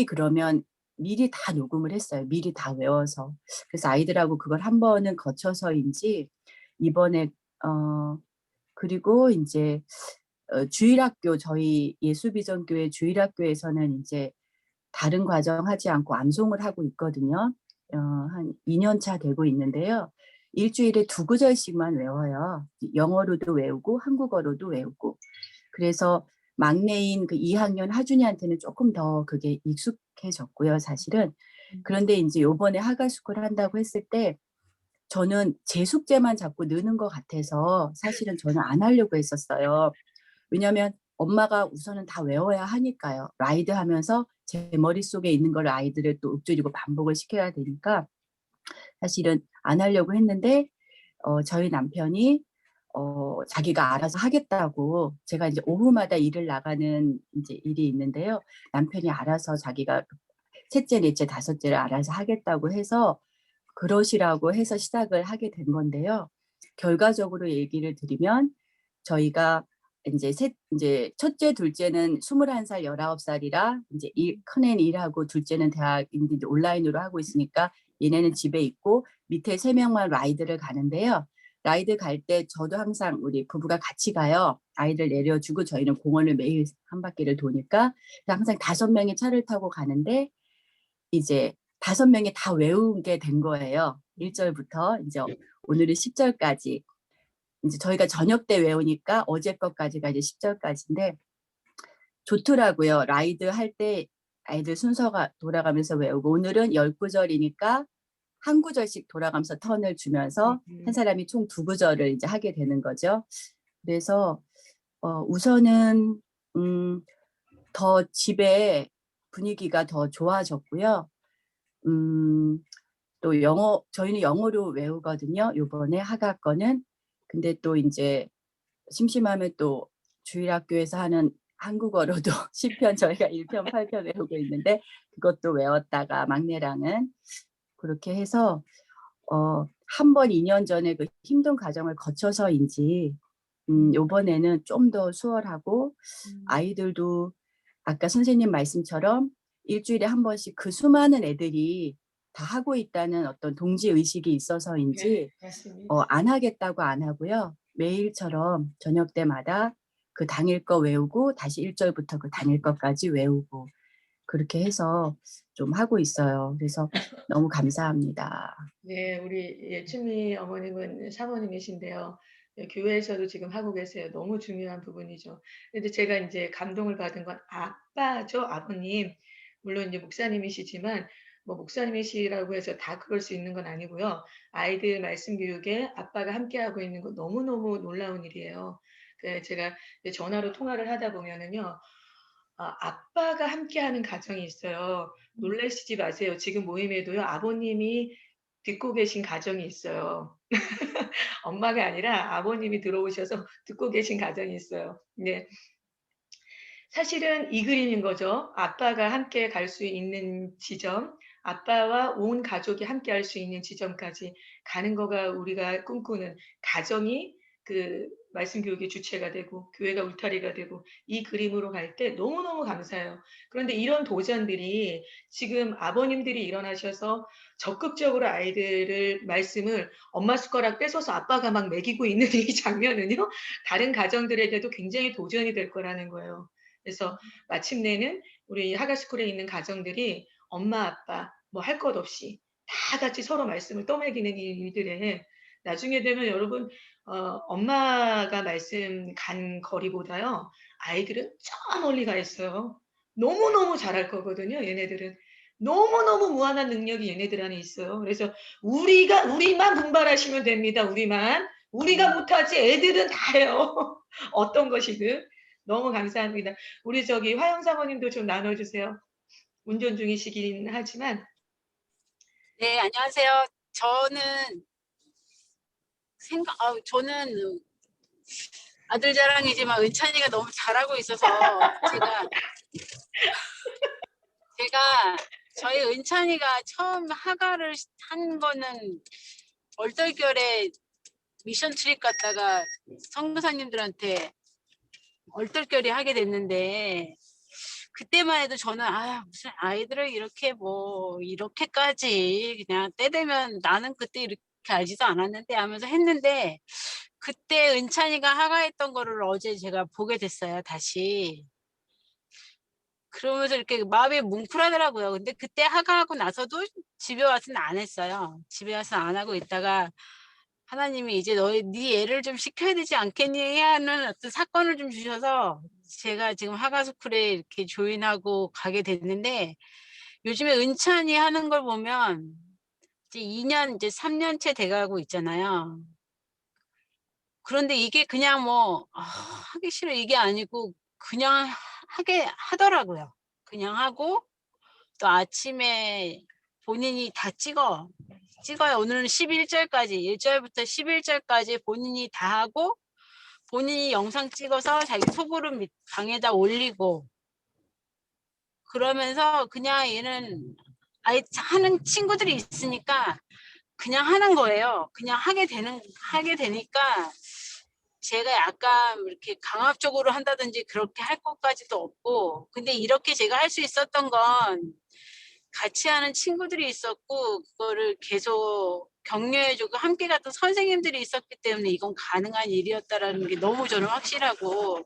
그러면 미리 다 녹음을 했어요. 미리 다 외워서. 그래서 아이들하고 그걸 한 번은 거쳐서인지 이번에 그리고 이제 주일학교 저희 예수비전교회 주일학교에서는 이제 다른 과정 하지 않고 암송을 하고 있거든요. 한 2년 차 되고 있는데요. 일주일에 2구절씩만 외워요. 영어로도 외우고 한국어로도 외우고. 그래서 막내인 그 2학년 하준이한테는 조금 더 그게 익숙해졌고요, 사실은. 그런데 이제 요번에 하가숙을 한다고 했을 때 저는 제 숙제만 자꾸 느는 것 같아서 사실은 저는 안 하려고 했었어요. 왜냐하면 엄마가 우선은 다 외워야 하니까요. 라이드 하면서 제 머릿속에 있는 걸 아이들을 또 읊조리고 반복을 시켜야 되니까 사실은 안 하려고 했는데 저희 남편이 자기가 알아서 하겠다고 제가 이제 오후마다 일을 나가는 이제 일이 있는데요. 남편이 알아서 자기가 셋째, 넷째, 다섯째를 알아서 하겠다고 해서 그러시라고 해서 시작을 하게 된 건데요. 결과적으로 얘기를 드리면 저희가 이제 첫째, 둘째는 21살, 19살이라 이제 큰애는 일하고 둘째는 대학인데 온라인으로 하고 있으니까 얘네는 집에 있고 밑에 3명만 라이드를 가는데요. 라이드 갈 때 저도 항상 우리 부부가 같이 가요. 아이들 내려주고 저희는 공원을 매일 한 바퀴를 도니까 항상 5명이 차를 타고 가는데 이제 5명이 다 외우게 된 거예요. 1절부터 이제 오늘은 10절까지. 이제 저희가 저녁 때 외우니까 어제 것까지가 이제 10절까지인데 좋더라고요. 라이드 할 때 아이들 순서가 돌아가면서 외우고 오늘은 10구절이니까 한 구절씩 돌아가면서 턴을 주면서 한 사람이 총 2구절을 이제 하게 되는 거죠. 그래서 우선은 더 집에 분위기가 더 좋아졌고요. 또 저희는 영어로 외우거든요. 요번에 하가 거는. 근데 또 이제 심심하면 또 주일학교에서 하는 한국어로도 10편 저희가 1편 8편 외우고 있는데 그것도 외웠다가 막내랑은 그렇게 해서 한 번 2년 전에 그 힘든 과정을 거쳐서인지 요번에는 좀 더 수월하고 아이들도 아까 선생님 말씀처럼 일주일에 한 번씩 그 수많은 애들이 다 하고 있다는 어떤 동지의식이 있어서인지 맞습니다. 안 하겠다고 안 하고요. 매일처럼 저녁 때마다 그 당일 거 외우고 다시 1절부터 그 당일 것까지 외우고 그렇게 해서 좀 하고 있어요. 그래서 너무 감사합니다. 네, 우리 예춘미 어머님은 사모님이신데요. 네, 교회에서도 지금 하고 계세요. 너무 중요한 부분이죠. 근데 제가 이제 감동을 받은 건 아빠죠, 아버님. 물론 이제 목사님이시지만 뭐 목사님이시라고 해서 다 그럴 수 있는 건 아니고요. 아이들 말씀 교육에 아빠가 함께하고 있는 거 너무너무 놀라운 일이에요. 제가 이제 전화로 통화를 하다 보면은요. 아빠가 함께하는 가정이 있어요. 놀라시지 마세요. 지금 모임에도요, 아버님이 듣고 계신 가정이 있어요. 엄마가 아니라 아버님이 들어오셔서 듣고 계신 가정이 있어요. 네. 사실은 이 그림인 거죠. 아빠가 함께 갈 수 있는 지점, 아빠와 온 가족이 함께 할 수 있는 지점까지 가는 거가 우리가 꿈꾸는 가정이 그 말씀 교육의 주체가 되고 교회가 울타리가 되고 이 그림으로 갈 때 너무너무 감사해요. 그런데 이런 도전들이 지금 아버님들이 일어나셔서 적극적으로 아이들을 말씀을 엄마 숟가락 뺏어서 아빠가 막 먹이고 있는 이 장면은요. 다른 가정들에게도 굉장히 도전이 될 거라는 거예요. 그래서 마침내는 우리 하가스쿨에 있는 가정들이 엄마 아빠 뭐 할 것 없이 다 같이 서로 말씀을 떠먹이는 일들에 나중에 되면 여러분 엄마가 말씀 간 거리보다요 아이들은 저 멀리 가 있어요. 너무너무 잘할 거거든요. 얘네들은 너무너무 무한한 능력이 얘네들 안에 있어요. 그래서 우리만 분발하시면 됩니다. 우리가 못하지 애들은 다 해요. 어떤 것이든. 너무 감사합니다. 우리 저기 화영 사모님도 좀 나눠주세요. 운전 중이시긴 하지만. 네, 안녕하세요. 저는 아들 자랑이지만 은찬이가 너무 잘하고 있어서 제가 저희 은찬이가 처음 하가를 한 거는 얼떨결에 미션 트립 갔다가 선교사님들한테 얼떨결에 하게 됐는데 그때만 해도 저는 무슨 아이들을 이렇게까지 그냥 때 되면 나는 그때 이렇게 알지도 않았는데 하면서 했는데 그때 은찬이가 하가했던 거를 어제 제가 보게 됐어요. 다시. 그러면서 이렇게 마음이 뭉클하더라고요. 근데 그때 하가하고 나서도 집에 와서는 안 했어요. 집에 와서 안 하고 있다가 하나님이 이제 네 애를 좀 시켜야 되지 않겠니 하는 어떤 사건을 좀 주셔서 제가 지금 하가스쿨에 이렇게 조인하고 가게 됐는데 요즘에 은찬이 하는 걸 보면 이제 3년째 돼가고 있잖아요. 그런데 이게 그냥 하기 싫어 이게 아니고 그냥 하게 하더라고요. 그냥 하고 또 아침에 본인이 다 찍어요. 오늘은 11절까지 1절부터 11절까지 본인이 다 하고 본인이 영상 찍어서 자기 소그룹 방에다 올리고 그러면서 그냥 얘는 하는 친구들이 있으니까 그냥 하는 거예요. 그냥 하게 되니까 제가 약간 이렇게 강압적으로 한다든지 그렇게 할 것까지도 없고 근데 이렇게 제가 할 수 있었던 건 같이 하는 친구들이 있었고 그거를 계속 격려해주고 함께 갔던 선생님들이 있었기 때문에 이건 가능한 일이었다라는 게 너무 저는 확실하고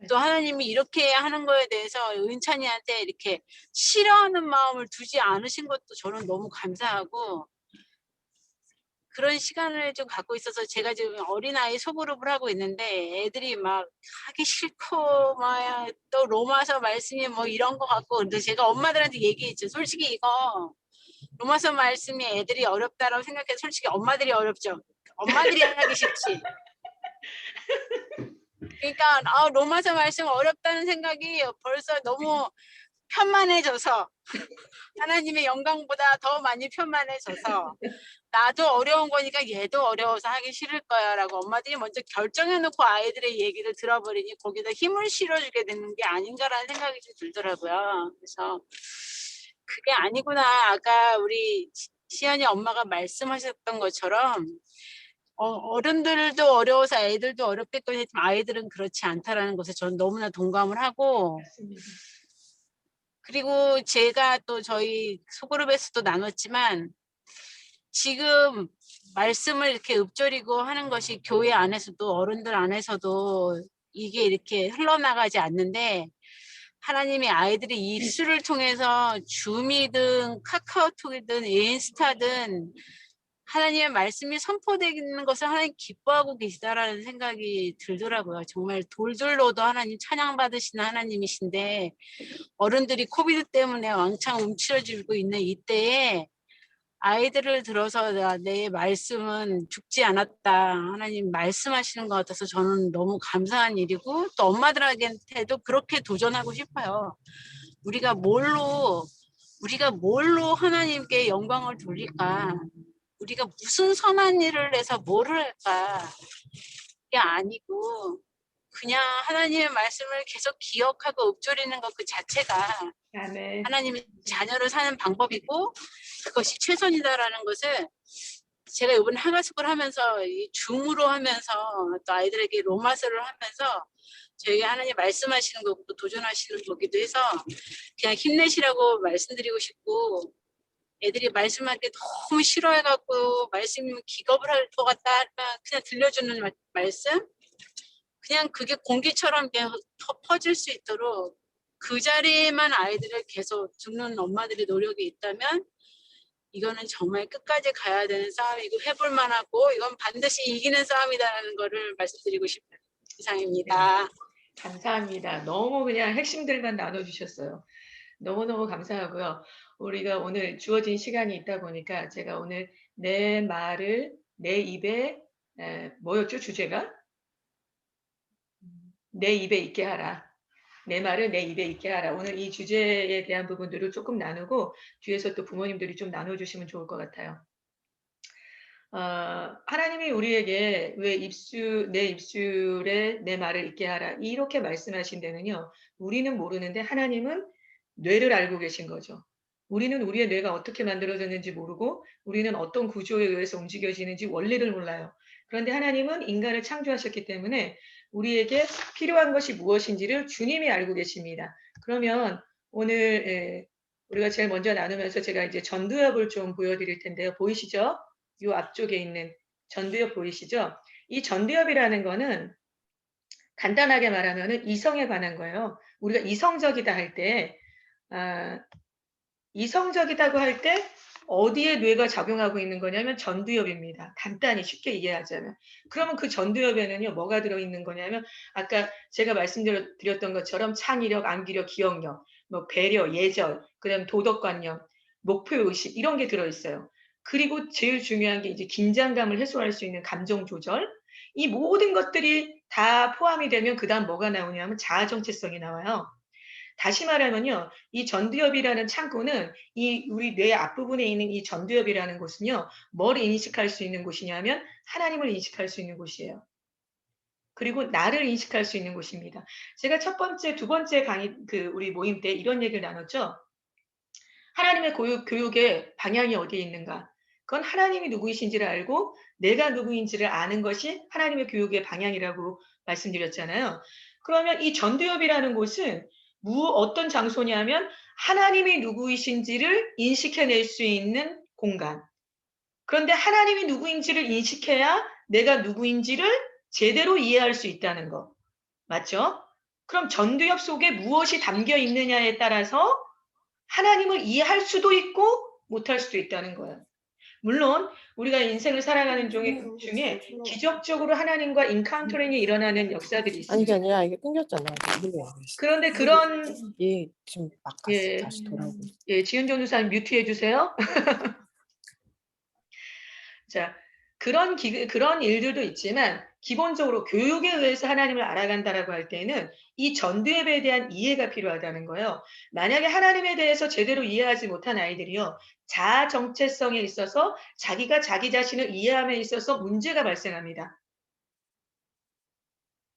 또 하나님이 이렇게 하는 거에 대해서 은찬이한테 이렇게 싫어하는 마음을 두지 않으신 것도 저는 너무 감사하고 그런 시간을 좀 갖고 있어서 제가 지금 어린아이 소그룹을 하고 있는데 애들이 막 하기 싫고 막 또 로마서 말씀이 이런 거 같고 근데 제가 엄마들한테 얘기했죠. 솔직히 이거 로마서 말씀이 애들이 어렵다라고 생각해서 솔직히 엄마들이 어렵죠. 엄마들이 하기 싫지. 그러니까 로마서 말씀 어렵다는 생각이 벌써 너무 편만해져서 하나님의 영광보다 더 많이 편만해져서 나도 어려운 거니까 얘도 어려워서 하기 싫을 거야 라고 엄마들이 먼저 결정해놓고 아이들의 얘기를 들어버리니 거기다 힘을 실어주게 되는 게 아닌가라는 생각이 좀 들더라고요. 그래서 그게 아니구나. 아까 우리 시연이 엄마가 말씀하셨던 것처럼 어른들도 어려워서 애들도 어렵겠거니 했지만 아이들은 그렇지 않다라는 것에 저는 너무나 동감을 하고 맞습니다. 그리고 제가 또 저희 소그룹에서도 나눴지만 지금 말씀을 이렇게 읊조리고 하는 것이 교회 안에서도 어른들 안에서도 이게 이렇게 흘러나가지 않는데 하나님이 아이들이 입술을 통해서 줌이든 카카오톡이든 인스타든 하나님의 말씀이 선포되는 것을 하나님 기뻐하고 계시다라는 생각이 들더라고요. 정말 돌들로도 하나님 찬양받으시는 하나님이신데 어른들이 코비드 때문에 왕창 움츠러지고 있는 이때에 아이들을 들어서 내 말씀은 죽지 않았다. 하나님 말씀하시는 것 같아서 저는 너무 감사한 일이고 또 엄마들한테도 그렇게 도전하고 싶어요. 우리가 뭘로 하나님께 영광을 돌릴까? 우리가 무슨 선한 일을 해서 뭐를 할까? 이게 아니고 그냥 하나님의 말씀을 계속 기억하고 읊조리는 것 그 자체가 아멘. 하나님의 자녀를 사는 방법이고 그것이 최선이다라는 것을 제가 이번에 하가숙을 하면서 이 줌으로 하면서 또 아이들에게 로마서를 하면서 저희가 하나님 말씀하시는 거고 또 도전하시는 거기도 해서 그냥 힘내시라고 말씀드리고 싶고 애들이 말씀할 때 너무 싫어해갖고 말씀이면 기겁을 할 것 같다 하면 그냥 들려주는 말씀 그냥 그게 공기처럼 그냥 퍼질 수 있도록 그 자리에만 아이들을 계속 듣는 엄마들의 노력이 있다면 이거는 정말 끝까지 가야 되는 싸움이고 해볼 만하고 이건 반드시 이기는 싸움이다라는 거를 말씀드리고 싶어요. 이상입니다. 감사합니다. 너무 그냥 핵심들만 나눠주셨어요. 너무너무 감사하고요. 우리가 오늘 주어진 시간이 있다 보니까 제가 오늘 내 말을 내 입에 뭐였죠 주제가? 내 입에 있게 하라. 내 말을 내 입에 있게 하라. 오늘 이 주제에 대한 부분들을 조금 나누고 뒤에서 또 부모님들이 좀 나눠주시면 좋을 것 같아요. 하나님이 우리에게 왜 내 입술에 내 말을 있게 하라 이렇게 말씀하신 데는요. 우리는 모르는데 하나님은 뇌를 알고 계신 거죠. 우리는 우리의 뇌가 어떻게 만들어졌는지 모르고 우리는 어떤 구조에 의해서 움직여지는지 원리를 몰라요. 그런데 하나님은 인간을 창조하셨기 때문에 우리에게 필요한 것이 무엇인지를 주님이 알고 계십니다. 그러면 오늘 우리가 제일 먼저 나누면서 제가 이제 전두엽을 좀 보여드릴 텐데요. 보이시죠? 요 앞쪽에 있는 전두엽 보이시죠? 이 전두엽이라는 거는 간단하게 말하면은 이성에 관한 거예요. 우리가 이성적이다 할 때, 이성적이다고 할 때 어디에 뇌가 작용하고 있는 거냐면 전두엽입니다. 간단히 쉽게 이해하자면. 그러면 그 전두엽에는요, 뭐가 들어있는 거냐면 아까 제가 말씀드렸던 것처럼 창의력, 암기력, 기억력, 뭐 배려, 예절, 그다음 도덕관념, 목표의식 이런 게 들어있어요. 그리고 제일 중요한 게 이제 긴장감을 해소할 수 있는 감정 조절. 이 모든 것들이 다 포함이 되면 그다음 뭐가 나오냐면 자아 정체성이 나와요. 다시 말하면요, 이 전두엽이라는 창구는 이 우리 뇌 앞부분에 있는 이 전두엽이라는 곳은요, 뭘 인식할 수 있는 곳이냐면 하나님을 인식할 수 있는 곳이에요. 그리고 나를 인식할 수 있는 곳입니다. 제가 첫 번째, 두 번째 강의 우리 모임 때 이런 얘기를 나눴죠. 하나님의 교육의 방향이 어디에 있는가? 그건 하나님이 누구이신지를 알고 내가 누구인지를 아는 것이 하나님의 교육의 방향이라고 말씀드렸잖아요. 그러면 이 전두엽이라는 곳은 어떤 장소냐면 하나님이 누구이신지를 인식해낼 수 있는 공간. 그런데 하나님이 누구인지를 인식해야 내가 누구인지를 제대로 이해할 수 있다는 거. 맞죠? 그럼 전두엽 속에 무엇이 담겨 있느냐에 따라서 하나님을 이해할 수도 있고 못할 수도 있다는 거예요. 물론 우리가 인생을 살아가는 중에 기적적으로 하나님과 인카운터링이 일어나는 역사들이 아니 있습니다. 그게 아니라 이게 끊겼잖아. 이걸로 하고 있어. 그런데 그런 얘 지금 막 갔어. 예, 다시 돌아오고 있어. 예, 지은 전도사님 뮤트해 주세요. 자, 그런 일들도 있지만 기본적으로 교육에 의해서 하나님을 알아간다라고 할 때는 이 전두엽에 대한 이해가 필요하다는 거예요. 만약에 하나님에 대해서 제대로 이해하지 못한 아이들이요. 자아 정체성에 있어서 자기가 자기 자신을 이해함에 있어서 문제가 발생합니다.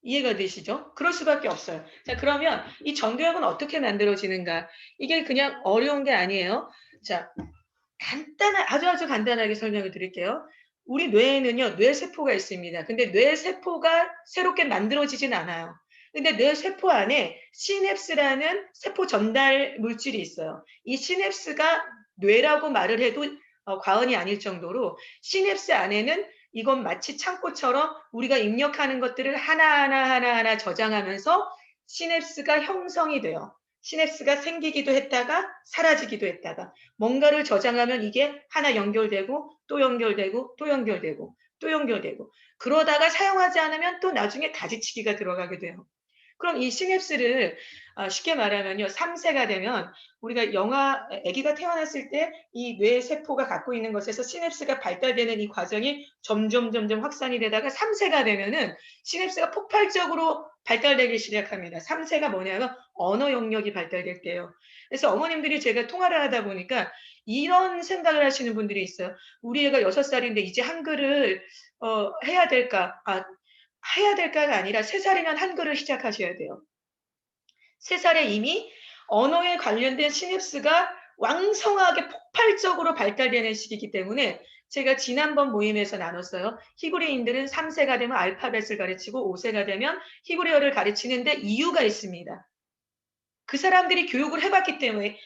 이해가 되시죠? 그럴 수밖에 없어요. 자, 그러면 이 전두엽은 어떻게 만들어지는가? 이게 그냥 어려운 게 아니에요. 자, 아주 간단하게 설명을 드릴게요. 우리 뇌에는요, 뇌세포가 있습니다. 근데 뇌세포가 새롭게 만들어지진 않아요. 근데 뇌세포 안에 시냅스라는 세포 전달 물질이 있어요. 이 시냅스가 뇌라고 말을 해도 과언이 아닐 정도로 시냅스 안에는 이건 마치 창고처럼 우리가 입력하는 것들을 하나하나 저장하면서 시냅스가 형성이 돼요. 시냅스가 생기기도 했다가 사라지기도 했다가 뭔가를 저장하면 이게 하나 연결되고 또 연결되고 또 연결되고 또 연결되고 그러다가 사용하지 않으면 또 나중에 다지치기가 들어가게 돼요. 그럼 이 시냅스를 쉽게 말하면요. 3세가 되면 우리가 아기가 태어났을 때 이 뇌 세포가 갖고 있는 것에서 시냅스가 발달되는 이 과정이 점점 확산이 되다가 3세가 되면은 시냅스가 폭발적으로 발달되기 시작합니다. 3세가 뭐냐면 언어 영역이 발달될 때예요. 그래서 어머님들이 제가 통화를 하다 보니까 이런 생각을 하시는 분들이 있어요. 우리 애가 6살인데 이제 한글을 해야 될까? 해야 될까가 아니라 3살이면 한글을 시작하셔야 돼요. 3살에 이미 언어에 관련된 시냅스가 왕성하게 폭발적으로 발달되는 시기이기 때문에 제가 지난번 모임에서 나눴어요. 히브리인들은 3세가 되면 알파벳을 가르치고 5세가 되면 히브리어를 가르치는데 이유가 있습니다. 그 사람들이 교육을 해봤기 때문에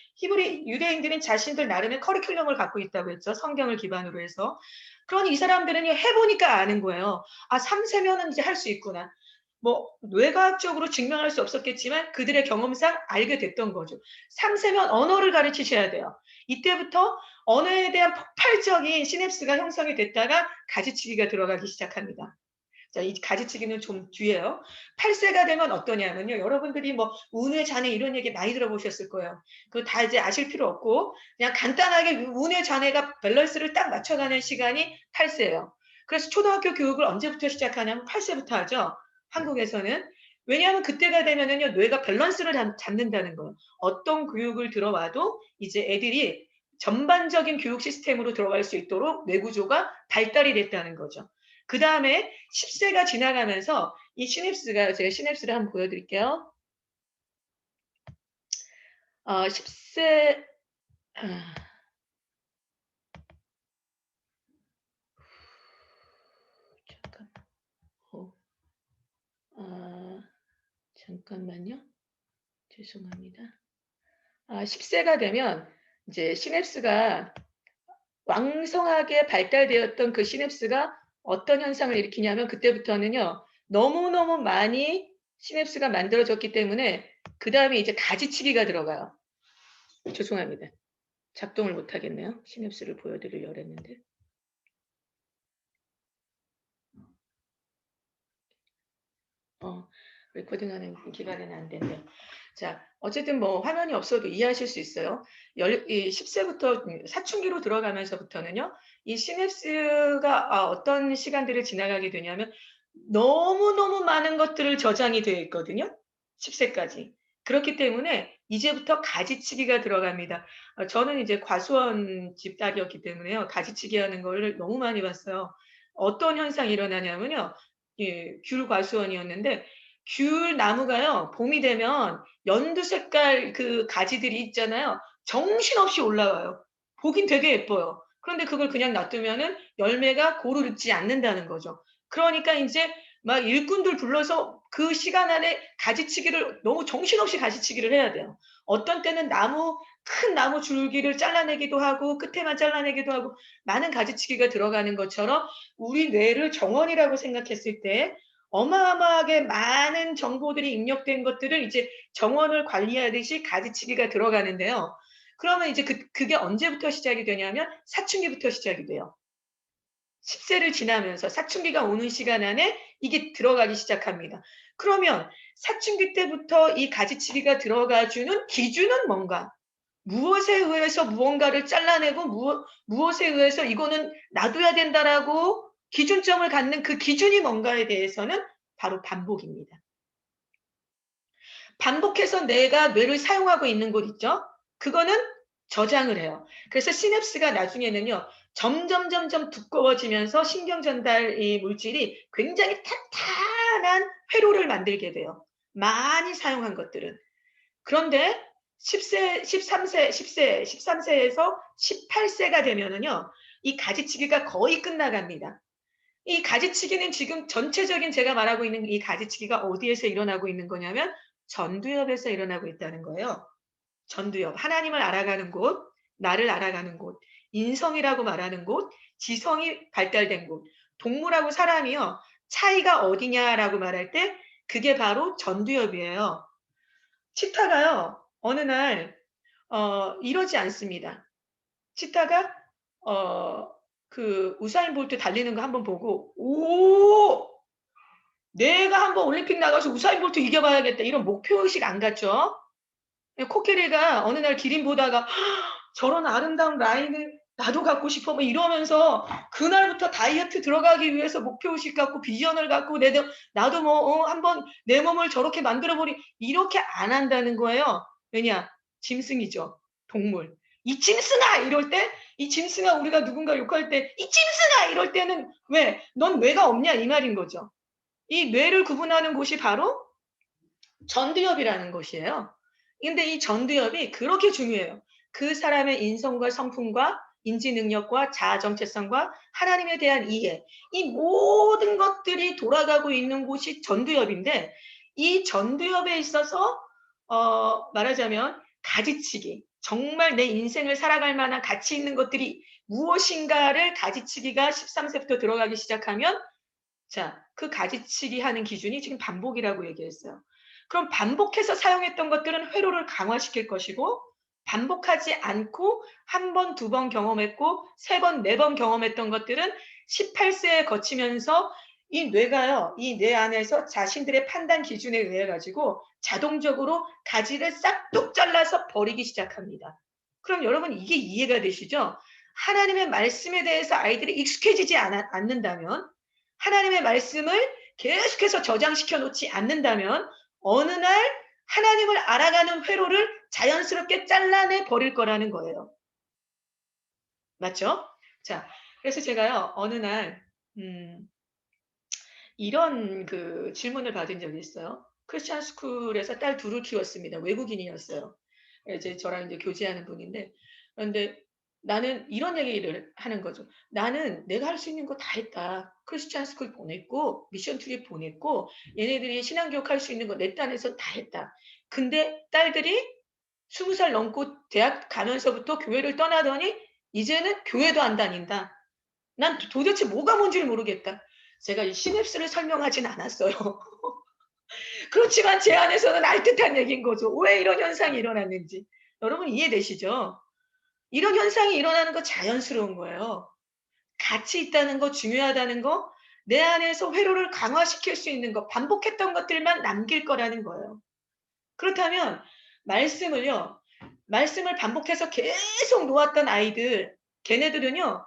유대인들은 자신들 나름의 커리큘럼을 갖고 있다고 했죠. 성경을 기반으로 해서. 그러니 이 사람들은 해보니까 아는 거예요. 3세면은 이제 할 수 있구나. 뭐 뇌과학적으로 증명할 수 없었겠지만 그들의 경험상 알게 됐던 거죠. 3세면 언어를 가르치셔야 돼요. 이때부터 언어에 대한 폭발적인 시냅스가 형성이 됐다가 가지치기가 들어가기 시작합니다. 자, 이 가지치기는 좀 뒤에요. 8세가 되면 어떠냐면요. 여러분들이 뭐 운의 잔해 이런 얘기 많이 들어보셨을 거예요. 그거 다 이제 아실 필요 없고 그냥 간단하게 운의 잔해가 밸런스를 딱 맞춰가는 시간이 8세예요. 그래서 초등학교 교육을 언제부터 시작하냐면 8세부터 하죠. 한국에서는. 왜냐하면 그때가 되면은요. 뇌가 밸런스를 잡는다는 거예요. 어떤 교육을 들어와도 이제 애들이 전반적인 교육 시스템으로 들어갈 수 있도록 뇌 구조가 발달이 됐다는 거죠. 그 다음에 10세가 지나가면서 이 시냅스가 제가 시냅스를 한번 보여드릴게요. 10세 잠깐만요. 죄송합니다. 10세가 되면 이제 시냅스가 왕성하게 발달되었던 그 시냅스가 어떤 현상을 일으키냐면 그때부터는요. 너무너무 많이 시냅스가 만들어졌기 때문에 그 다음에 이제 가지치기가 들어가요. 죄송합니다. 작동을 못하겠네요. 시냅스를 보여드리려고 했는데. 레코딩하는 기간에는 안 된대요. 자, 어쨌든 뭐 화면이 없어도 이해하실 수 있어요. 이 10세부터 사춘기로 들어가면서부터는요. 이 시냅스가 어떤 시간들을 지나가게 되냐면 너무너무 많은 것들을 저장이 되어 있거든요. 10세까지. 그렇기 때문에 이제부터 가지치기가 들어갑니다. 저는 이제 과수원 집 딸이었기 때문에요. 가지치기 하는 걸 너무 많이 봤어요. 어떤 현상이 일어나냐면요. 예, 귤 과수원이었는데 귤 나무가요. 봄이 되면 연두 색깔 그 가지들이 있잖아요. 정신없이 올라와요. 보긴 되게 예뻐요. 그런데 그걸 그냥 놔두면은 열매가 고루 익지 않는다는 거죠. 그러니까 이제 막 일꾼들 불러서 그 시간 안에 가지치기를 너무 정신없이 가지치기를 해야 돼요. 어떤 때는 큰 나무 줄기를 잘라내기도 하고 끝에만 잘라내기도 하고 많은 가지치기가 들어가는 것처럼 우리 뇌를 정원이라고 생각했을 때 어마어마하게 많은 정보들이 입력된 것들을 이제 정원을 관리하듯이 가지치기가 들어가는데요. 그러면 이제 그게 언제부터 시작이 되냐면 사춘기부터 시작이 돼요. 10세를 지나면서 사춘기가 오는 시간 안에 이게 들어가기 시작합니다. 그러면 사춘기 때부터 이 가지치기가 들어가 주는 기준은 뭔가? 무엇에 의해서 무언가를 잘라내고 무엇에 의해서 이거는 놔둬야 된다라고 기준점을 갖는 그 기준이 뭔가에 대해서는 바로 반복입니다. 반복해서 내가 뇌를 사용하고 있는 곳 있죠? 그거는 저장을 해요. 그래서 시냅스가 나중에는요. 점점 두꺼워지면서 신경 전달 이 물질이 굉장히 탄탄한 회로를 만들게 돼요. 많이 사용한 것들은. 그런데 13세에서 18세가 되면은요. 이 가지치기가 거의 끝나갑니다. 이 가지치기는 지금 전체적인 제가 말하고 있는 이 가지치기가 어디에서 일어나고 있는 거냐면 전두엽에서 일어나고 있다는 거예요. 전두엽. 하나님을 알아가는 곳, 나를 알아가는 곳, 인성이라고 말하는 곳, 지성이 발달된 곳. 동물하고 사람이요. 차이가 어디냐라고 말할 때 그게 바로 전두엽이에요. 치타가요. 어느 날 이러지 않습니다. 치타가 그 우사인 볼트 달리는 거 한번 보고 오! 내가 한번 올림픽 나가서 우사인 볼트 이겨봐야겠다 이런 목표의식 안 갖죠? 코끼리가 어느 날 기린 보다가 저런 아름다운 라인을 나도 갖고 싶어 뭐 이러면서 그날부터 다이어트 들어가기 위해서 목표의식 갖고 비전을 갖고 나도 뭐 한번 내 몸을 저렇게 만들어버리 이렇게 안 한다는 거예요. 왜냐? 짐승이죠. 동물. 이 짐승아 이럴 때 이 짐승아 우리가 누군가 욕할 때 이 짐승아 이럴 때는 왜? 넌 뇌가 없냐 이 말인 거죠. 이 뇌를 구분하는 곳이 바로 전두엽이라는 것이에요. 근데 이 전두엽이 그렇게 중요해요. 그 사람의 인성과 성품과 인지 능력과 자아 정체성과 하나님에 대한 이해, 이 모든 것들이 돌아가고 있는 곳이 전두엽인데 이 전두엽에 있어서 말하자면 가지치기, 정말 내 인생을 살아갈 만한 가치 있는 것들이 무엇인가를 가지치기가 13세부터 들어가기 시작하면 자, 그 가지치기 하는 기준이 지금 반복이라고 얘기했어요. 그럼 반복해서 사용했던 것들은 회로를 강화시킬 것이고 반복하지 않고 한 번, 두 번 경험했고 세 번, 네 번 경험했던 것들은 18세에 거치면서 이 뇌가요, 이 뇌 안에서 자신들의 판단 기준에 의해 가지고 자동적으로 가지를 싹둑 잘라서 버리기 시작합니다. 그럼 여러분 이게 이해가 되시죠? 하나님의 말씀에 대해서 아이들이 익숙해지지 않는다면 하나님의 말씀을 계속해서 저장시켜 놓지 않는다면 어느 날 하나님을 알아가는 회로를 자연스럽게 잘라내 버릴 거라는 거예요. 맞죠? 자, 그래서 제가요, 어느 날, 이런 그 질문을 받은 적이 있어요. 크리스찬 스쿨에서 딸 둘을 키웠습니다. 외국인이었어요. 이제 저랑 이제 교제하는 분인데, 그런데 나는 이런 얘기를 하는 거죠. 나는 내가 할 수 있는 거 다 했다. 크리스찬 스쿨 보냈고, 미션 트립 보냈고, 얘네들이 신앙교육 할 수 있는 거 내 딴에서 다 했다. 근데 딸들이 20살 넘고 대학 가면서부터 교회를 떠나더니 이제는 교회도 안 다닌다. 난 도대체 뭐가 뭔지를 모르겠다. 제가 이 시냅스를 설명하진 않았어요. 그렇지만 제 안에서는 알듯한 얘기인 거죠. 왜 이런 현상이 일어났는지. 여러분 이해되시죠? 이런 현상이 일어나는 거 자연스러운 거예요. 가치 있다는 거, 중요하다는 거, 내 안에서 회로를 강화시킬 수 있는 거, 반복했던 것들만 남길 거라는 거예요. 그렇다면 말씀을 반복해서 계속 놓았던 아이들, 걔네들은요,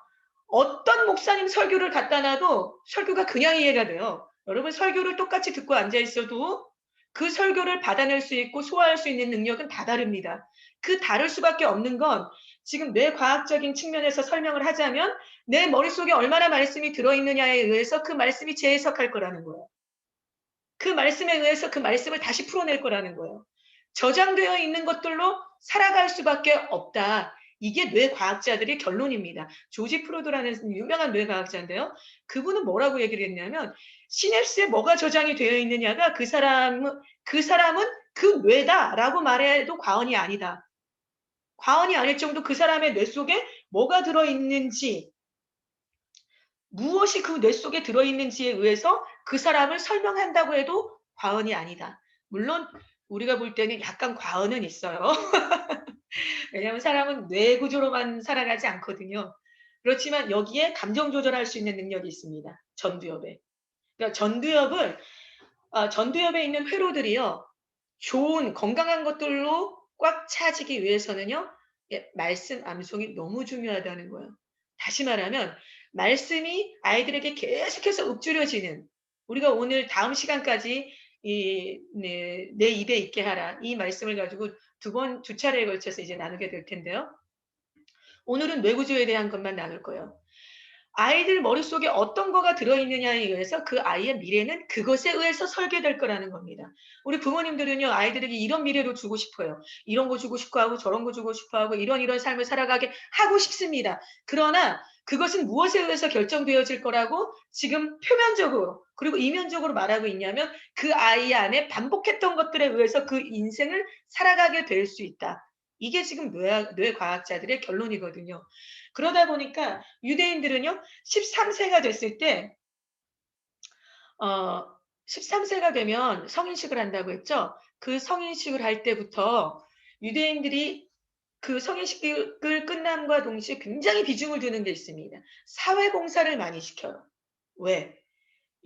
어떤 목사님 설교를 갖다 놔도 설교가 그냥 이해가 돼요. 여러분 설교를 똑같이 듣고 앉아 있어도 그 설교를 받아낼 수 있고 소화할 수 있는 능력은 다 다릅니다. 그 다를 수밖에 없는 건 지금 뇌과학적인 측면에서 설명을 하자면 내 머릿속에 얼마나 말씀이 들어있느냐에 의해서 그 말씀이 재해석할 거라는 거예요. 그 말씀에 의해서 그 말씀을 다시 풀어낼 거라는 거예요. 저장되어 있는 것들로 살아갈 수밖에 없다. 이게 뇌과학자들의 결론입니다. 조지 프로드라는 유명한 뇌과학자인데요. 그분은 뭐라고 얘기를 했냐면 시냅스에 뭐가 저장이 되어 있느냐가 그 사람은 그 뇌다라고 말해도 과언이 아니다. 과언이 아닐 정도 그 사람의 뇌 속에 뭐가 들어있는지 무엇이 그 뇌 속에 들어있는지에 의해서 그 사람을 설명한다고 해도 과언이 아니다. 물론 우리가 볼 때는 약간 과언은 있어요. 왜냐하면 사람은 뇌 구조로만 살아가지 않거든요. 그렇지만 여기에 감정 조절할 수 있는 능력이 있습니다. 전두엽에. 그러니까 전두엽에 있는 회로들이요. 좋은 건강한 것들로 꽉 차지기 위해서는요. 말씀 암송이 너무 중요하다는 거예요. 다시 말하면 말씀이 아이들에게 계속해서 읊조려지는 우리가 오늘 다음 시간까지 내 입에 있게 하라 이 말씀을 가지고 두 차례에 걸쳐서 이제 나누게 될 텐데요. 오늘은 뇌구조에 대한 것만 나눌 거예요. 아이들 머릿속에 어떤 거가 들어있느냐에 의해서 그 아이의 미래는 그것에 의해서 설계될 거라는 겁니다. 우리 부모님들은요, 아이들에게 이런 미래로 주고 싶어요. 이런 거 주고 싶어 하고 저런 거 주고 싶어 하고 이런 삶을 살아가게 하고 싶습니다. 그러나 그것은 무엇에 의해서 결정되어질 거라고 지금 표면적으로 그리고 이면적으로 말하고 있냐면 그 아이 안에 반복했던 것들에 의해서 그 인생을 살아가게 될 수 있다. 이게 지금 뇌과학자들의 결론이거든요. 그러다 보니까 유대인들은요, 13세가 됐을 때, 13세가 되면 성인식을 한다고 했죠? 그 성인식을 할 때부터 유대인들이 그 성인식을 끝남과 동시에 굉장히 비중을 두는 게 있습니다. 사회봉사를 많이 시켜요. 왜?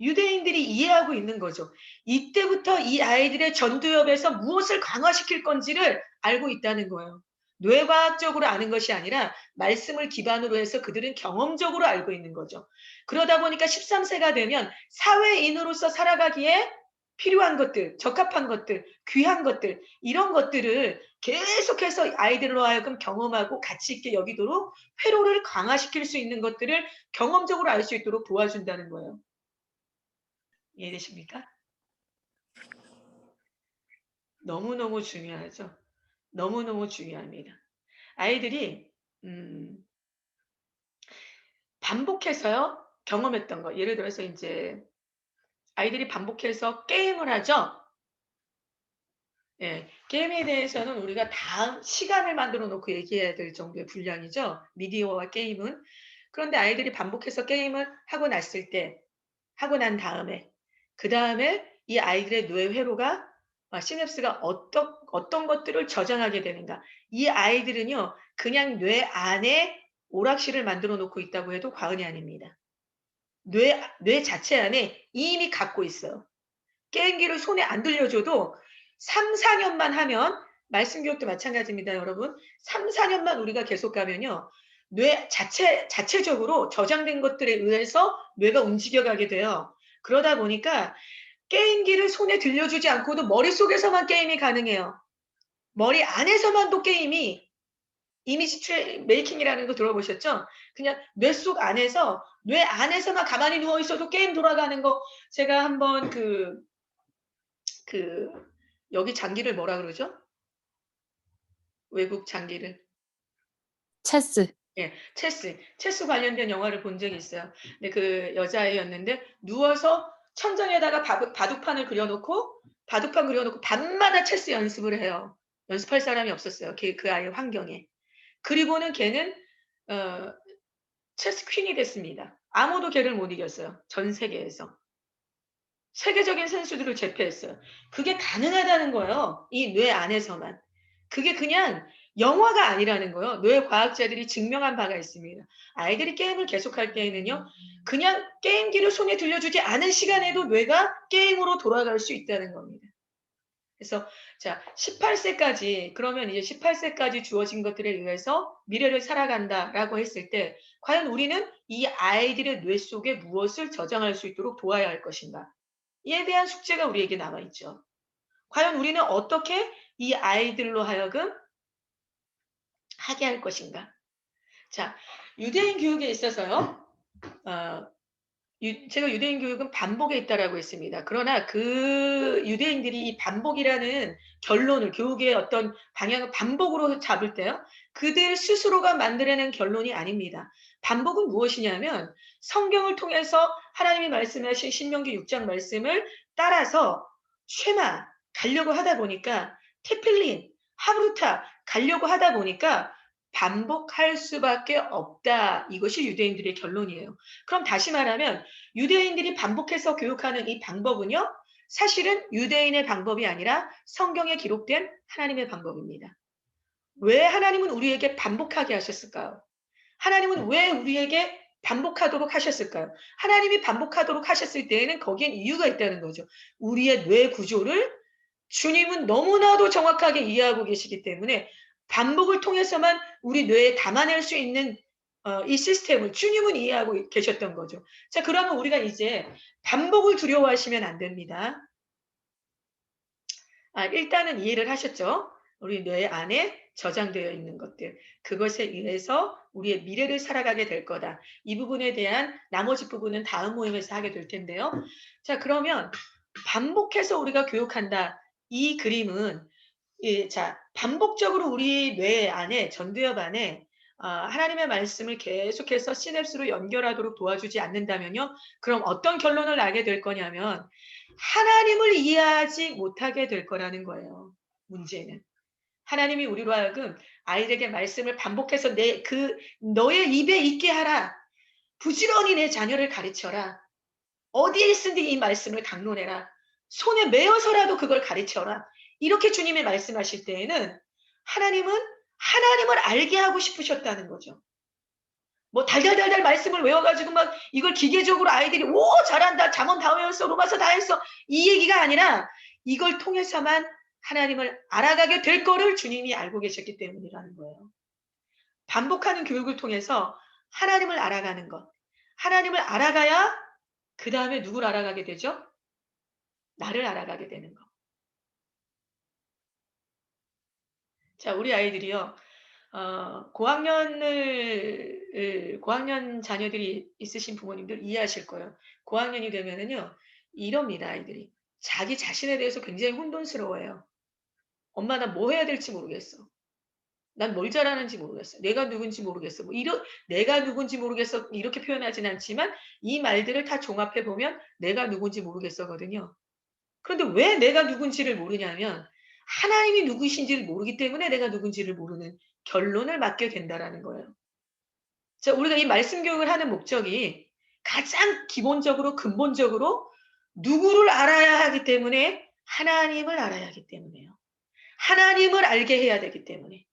유대인들이 이해하고 있는 거죠. 이때부터 이 아이들의 전두엽에서 무엇을 강화시킬 건지를 알고 있다는 거예요. 뇌과학적으로 아는 것이 아니라 말씀을 기반으로 해서 그들은 경험적으로 알고 있는 거죠. 그러다 보니까 13세가 되면 사회인으로서 살아가기에 필요한 것들, 적합한 것들, 귀한 것들, 이런 것들을 계속해서 아이들로 하여금 경험하고 가치 있게 여기도록 회로를 강화시킬 수 있는 것들을 경험적으로 알 수 있도록 도와준다는 거예요. 이해되십니까? 너무너무 중요하죠. 너무너무 중요합니다. 아이들이 반복해서요, 경험했던 거. 예를 들어서 이제 아이들이 반복해서 게임을 하죠. 예, 게임에 대해서는 우리가 다음 시간을 만들어 놓고 얘기해야 될 정도의 분량이죠. 미디어와 게임은. 그런데 아이들이 반복해서 게임을 하고 났을 때, 하고 난 다음에, 그 다음에 이 아이들의 뇌 회로가 시냅스가 어떤 것들을 저장하게 되는가. 이 아이들은요, 그냥 뇌 안에 오락실을 만들어 놓고 있다고 해도 과언이 아닙니다. 뇌 자체 안에 이미 갖고 있어요. 게임기를 손에 안 들려줘도 3, 4년만 하면, 말씀교육도 마찬가지입니다, 여러분. 3, 4년만 우리가 계속 가면요, 뇌 자체적으로 저장된 것들에 의해서 뇌가 움직여가게 돼요. 그러다 보니까 게임기를 손에 들려주지 않고도 머릿속에서만 게임이 가능해요. 머리 안에서만도 게임이, 이미지 메이킹이라는 거 들어보셨죠? 그냥 뇌 속 안에서, 뇌 안에서만 가만히 누워 있어도 게임 돌아가는 거, 제가 한번 여기 장기를 뭐라 그러죠? 외국 장기를. 체스. 예, 체스 관련된 영화를 본 적이 있어요. 근데 그 여자아이였는데 누워서 천장에다가 바둑판 그려놓고 밤마다 체스 연습을 해요. 연습할 사람이 없었어요. 그 아이의 환경에. 그리고는 걔는 체스 퀸이 됐습니다. 아무도 걔를 못 이겼어요. 전 세계에서. 세계적인 선수들을 제패했어요. 그게 가능하다는 거예요. 이 뇌 안에서만. 그게 그냥 영화가 아니라는 거예요. 뇌 과학자들이 증명한 바가 있습니다. 아이들이 게임을 계속할 때에는요, 그냥 게임기를 손에 들려주지 않은 시간에도 뇌가 게임으로 돌아갈 수 있다는 겁니다. 그래서 자, 18세까지, 그러면 이제 18세까지 주어진 것들에 의해서 미래를 살아간다라고 했을 때 과연 우리는 이 아이들의 뇌 속에 무엇을 저장할 수 있도록 도와야 할 것인가? 이에 대한 숙제가 우리에게 남아 있죠. 과연 우리는 어떻게 이 아이들로 하여금 하게 할 것인가? 자, 유대인 교육에 있어서요, 제가 유대인 교육은 반복에 있다라고 했습니다. 그러나 그 유대인들이 이 반복이라는 결론을, 교육의 어떤 방향을 반복으로 잡을 때요, 그들 스스로가 만들어낸 결론이 아닙니다. 반복은 무엇이냐면 성경을 통해서 하나님이 말씀하신 신명기 6장 말씀을 따라서 쉐마 가려고 하다 보니까, 테필린, 하브루타 가려고 하다 보니까 반복할 수밖에 없다. 이것이 유대인들의 결론이에요. 그럼 다시 말하면 유대인들이 반복해서 교육하는 이 방법은요, 사실은 유대인의 방법이 아니라 성경에 기록된 하나님의 방법입니다. 왜 하나님은 우리에게 반복하게 하셨을까요? 하나님은 왜 우리에게 반복하도록 하셨을까요? 하나님이 반복하도록 하셨을 때에는 거기엔 이유가 있다는 거죠. 우리의 뇌 구조를 주님은 너무나도 정확하게 이해하고 계시기 때문에 반복을 통해서만 우리 뇌에 담아낼 수 있는 이 시스템을 주님은 이해하고 계셨던 거죠. 자, 그러면 우리가 이제 반복을 두려워하시면 안 됩니다. 일단은 이해를 하셨죠? 우리 뇌 안에 저장되어 있는 것들, 그것에 의해서 우리의 미래를 살아가게 될 거다. 이 부분에 대한 나머지 부분은 다음 모임에서 하게 될 텐데요. 자, 그러면 반복해서 우리가 교육한다. 이 그림은, 자, 반복적으로 우리 뇌 안에, 전두엽 안에 하나님의 말씀을 계속해서 시냅스로 연결하도록 도와주지 않는다면요, 그럼 어떤 결론을 나게 될 거냐면 하나님을 이해하지 못하게 될 거라는 거예요. 문제는 하나님이 우리로 하여금 아이들에게 말씀을 반복해서 너의 입에 있게 하라. 부지런히 내 자녀를 가르쳐라. 어디에 있든지 이 말씀을 강론해라. 손에 메어서라도 그걸 가르쳐라. 이렇게 주님이 말씀하실 때에는 하나님은 하나님을 알게 하고 싶으셨다는 거죠. 뭐 달달달달 말씀을 외워가지고 막 이걸 기계적으로 아이들이 오 잘한다 잠언 다 외웠어 로마서 다 했어 이 얘기가 아니라 이걸 통해서만 하나님을 알아가게 될 거를 주님이 알고 계셨기 때문이라는 거예요. 반복하는 교육을 통해서 하나님을 알아가는 것. 하나님을 알아가야 그 다음에 누굴 알아가게 되죠? 나를 알아가게 되는 것. 자, 우리 아이들이요. 고학년 자녀들이 있으신 부모님들 이해하실 거예요. 고학년이 되면은요, 이럽니다, 아이들이. 자기 자신에 대해서 굉장히 혼돈스러워해요. 엄마, 나 뭐 해야 될지 모르겠어. 난 뭘 잘하는지 모르겠어. 내가 누군지 모르겠어. 내가 누군지 모르겠어. 이렇게 표현하진 않지만 이 말들을 다 종합해 보면 내가 누군지 모르겠어거든요. 그런데 왜 내가 누군지를 모르냐면 하나님이 누구신지를 모르기 때문에 내가 누군지를 모르는 결론을 맞게 된다라는 거예요. 자, 우리가 이 말씀 교육을 하는 목적이 가장 기본적으로 근본적으로 누구를 알아야 하기 때문에 하나님을 알아야 하기 때문에요. 하나님을 알게 해야 되기 때문에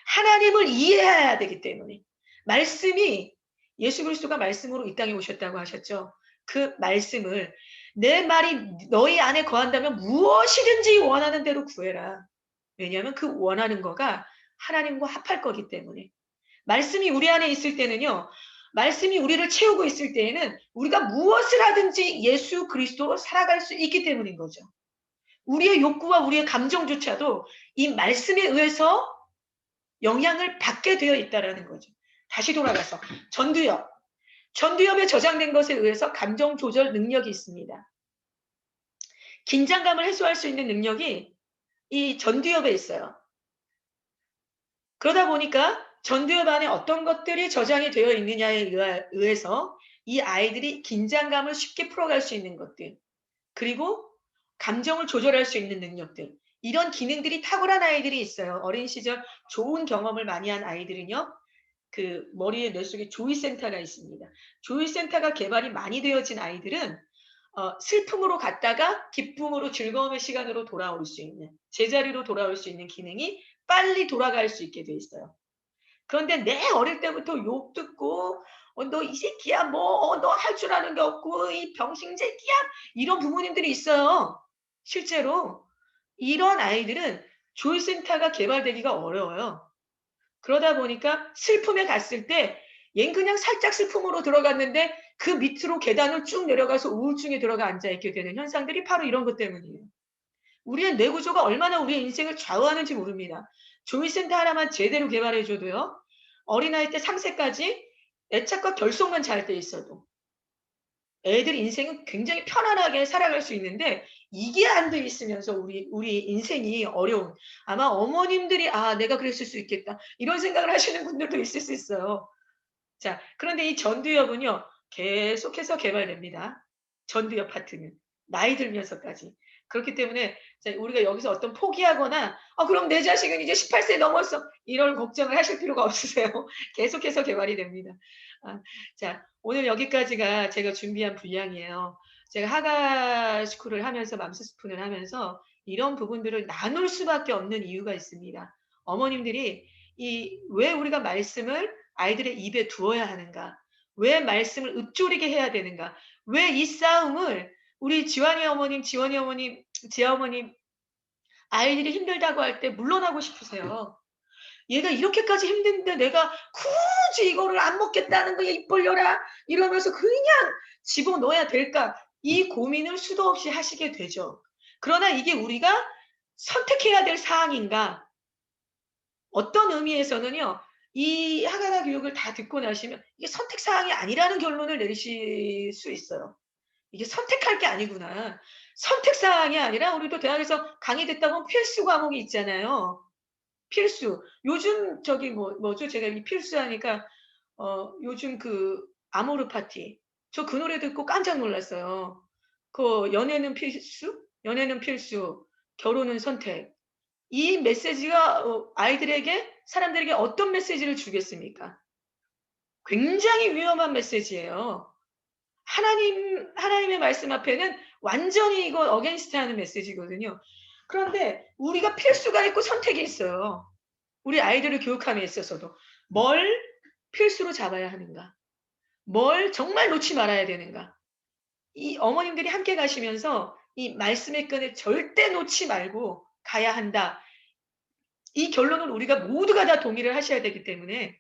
하나님을 이해해야 되기 때문에 말씀이 예수 그리스도가 말씀으로 이 땅에 오셨다고 하셨죠. 그 말씀을 내 말이 너희 안에 거한다면 무엇이든지 원하는 대로 구해라. 왜냐하면 그 원하는 거가 하나님과 합할 거기 때문에 말씀이 우리 안에 있을 때는요. 말씀이 우리를 채우고 있을 때에는 우리가 무엇을 하든지 예수 그리스도로 살아갈 수 있기 때문인 거죠. 우리의 욕구와 우리의 감정조차도 이 말씀에 의해서 영향을 받게 되어 있다는 거죠. 다시 돌아가서 전두엽에 저장된 것에 의해서 감정 조절 능력이 있습니다. 긴장감을 해소할 수 있는 능력이 이 전두엽에 있어요. 그러다 보니까 전두엽 안에 어떤 것들이 저장이 되어 있느냐에 의해서 이 아이들이 긴장감을 쉽게 풀어갈 수 있는 것들, 그리고 감정을 조절할 수 있는 능력들, 이런 기능들이 탁월한 아이들이 있어요. 어린 시절 좋은 경험을 많이 한 아이들은요. 그 머리에 뇌 속에 조이센터가 있습니다. 조이센터가 개발이 많이 되어진 아이들은 슬픔으로 갔다가 기쁨으로 즐거움의 시간으로 돌아올 수 있는, 제자리로 돌아올 수 있는 기능이 빨리 돌아갈 수 있게 돼 있어요. 그런데 내 어릴 때부터 욕 듣고 너 이 새끼야 뭐 너 할 줄 아는 게 없고 이 병신 새끼야 이런 부모님들이 있어요. 실제로 이런 아이들은 조이센터가 개발되기가 어려워요. 그러다 보니까 슬픔에 갔을 때 얜 그냥 살짝 슬픔으로 들어갔는데 그 밑으로 계단을 쭉 내려가서 우울증에 들어가 앉아있게 되는 현상들이 바로 이런 것 때문이에요. 우리의 뇌구조가 얼마나 우리의 인생을 좌우하는지 모릅니다. 조이센터 하나만 제대로 개발해줘도요. 어린아이 때 3세까지 애착과 결속만 잘 돼 있어도 애들 인생은 굉장히 편안하게 살아갈 수 있는데 이게 안 돼 있으면서 우리 인생이 어려운, 아마 어머님들이 내가 그랬을 수 있겠다 이런 생각을 하시는 분들도 있을 수 있어요. 자, 그런데 이 전두엽은요 계속해서 개발됩니다. 전두엽 파트는 나이 들면서까지. 그렇기 때문에 우리가 여기서 어떤 포기하거나 그럼 내 자식은 이제 18세 넘었어 이런 걱정을 하실 필요가 없으세요. 계속해서 개발이 됩니다. 자, 오늘 여기까지가 제가 준비한 분량이에요. 제가 하가스쿨을 하면서 맘스스푼을 하면서 이런 부분들을 나눌 수밖에 없는 이유가 있습니다. 어머님들이 왜 우리가 말씀을 아이들의 입에 두어야 하는가? 왜 말씀을 읊조리게 해야 되는가? 왜 이 싸움을 우리 지환이 어머님, 지원이 어머님, 지아 어머님 아이들이 힘들다고 할 때 물러나고 싶으세요. 얘가 이렇게까지 힘든데 내가 굳이 이거를 안 먹겠다는 거야 입 벌려라 이러면서 그냥 집어넣어야 될까? 이 고민을 수도 없이 하시게 되죠. 그러나 이게 우리가 선택해야 될 사항인가? 어떤 의미에서는요. 이 하가다 교육을 다 듣고 나시면 이게 선택 사항이 아니라는 결론을 내리실 수 있어요. 이게 선택할 게 아니구나. 선택 사항이 아니라 우리도 대학에서 강의 듣다 보면 필수 과목이 있잖아요. 필수. 요즘 뭐죠? 제가 이 필수 하니까 요즘 그 아모르 파티. 저 그 노래 듣고 깜짝 놀랐어요. 그 연애는 필수, 연애는 필수, 결혼은 선택. 이 메시지가 아이들에게 사람들에게 어떤 메시지를 주겠습니까? 굉장히 위험한 메시지예요. 하나님의 말씀 앞에는 완전히 이거 어게인스트하는 메시지거든요. 그런데 우리가 필수가 있고 선택이 있어요. 우리 아이들을 교육함에 있어서도 뭘 필수로 잡아야 하는가? 뭘 정말 놓지 말아야 되는가? 이 어머님들이 함께 가시면서 이 말씀의 끈을 절대 놓지 말고 가야 한다. 이 결론을 우리가 모두가 다 동의를 하셔야 되기 때문에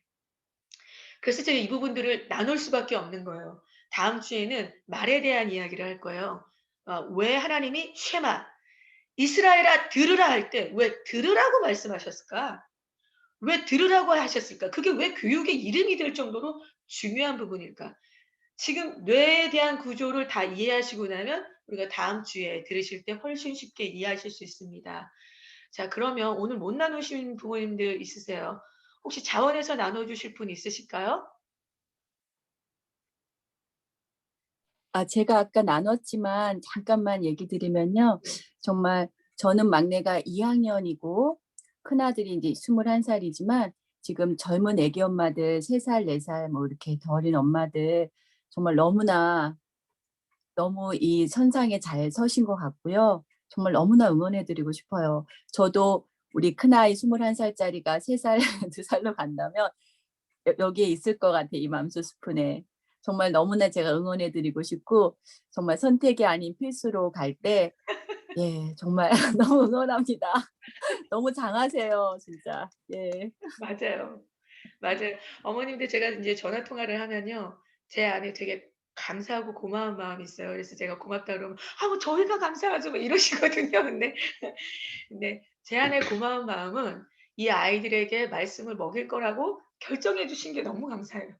그래서 제가 이 부분들을 나눌 수밖에 없는 거예요. 다음 주에는 말에 대한 이야기를 할 거예요. 왜 하나님이 쉐마, 이스라엘아 들으라 할 때 왜 들으라고 말씀하셨을까? 왜 들으라고 하셨을까? 그게 왜 교육의 이름이 될 정도로 중요한 부분일까? 지금 뇌에 대한 구조를 다 이해하시고 나면 우리가 다음 주에 들으실 때 훨씬 쉽게 이해하실 수 있습니다. 자, 그러면 오늘 못 나누신 부모님들 있으세요? 혹시 자원해서 나눠주실 분 있으실까요? 제가 아까 나눴지만 잠깐만 얘기 드리면요. 정말 저는 막내가 2학년이고 큰아들이 이제 21살이지만 지금 젊은 애기 엄마들 3살, 4살 뭐 이렇게 더 어린 엄마들 정말 너무나 너무 이 선상에 잘 서신 것 같고요. 정말 너무나 응원해드리고 싶어요. 저도 우리 큰아이 21살짜리가 3살, 2살로 간다면 여기에 있을 것 같아, 이 맘수 스푼에. 정말 너무나 제가 응원해드리고 싶고 정말 선택이 아닌 필수로 갈 때 예, 정말 너무 응원합니다. 너무 장하세요, 진짜. 예. 맞아요. 맞아요. 어머님들 제가 이제 전화 통화를 하면요. 제 안에 되게 감사하고 고마운 마음이 있어요. 그래서 제가 고맙다 그러면 뭐 저희가 감사하죠." 뭐 이러시거든요. 근데 제 안에 고마운 마음은 이 아이들에게 말씀을 먹일 거라고 결정해 주신 게 너무 감사해요.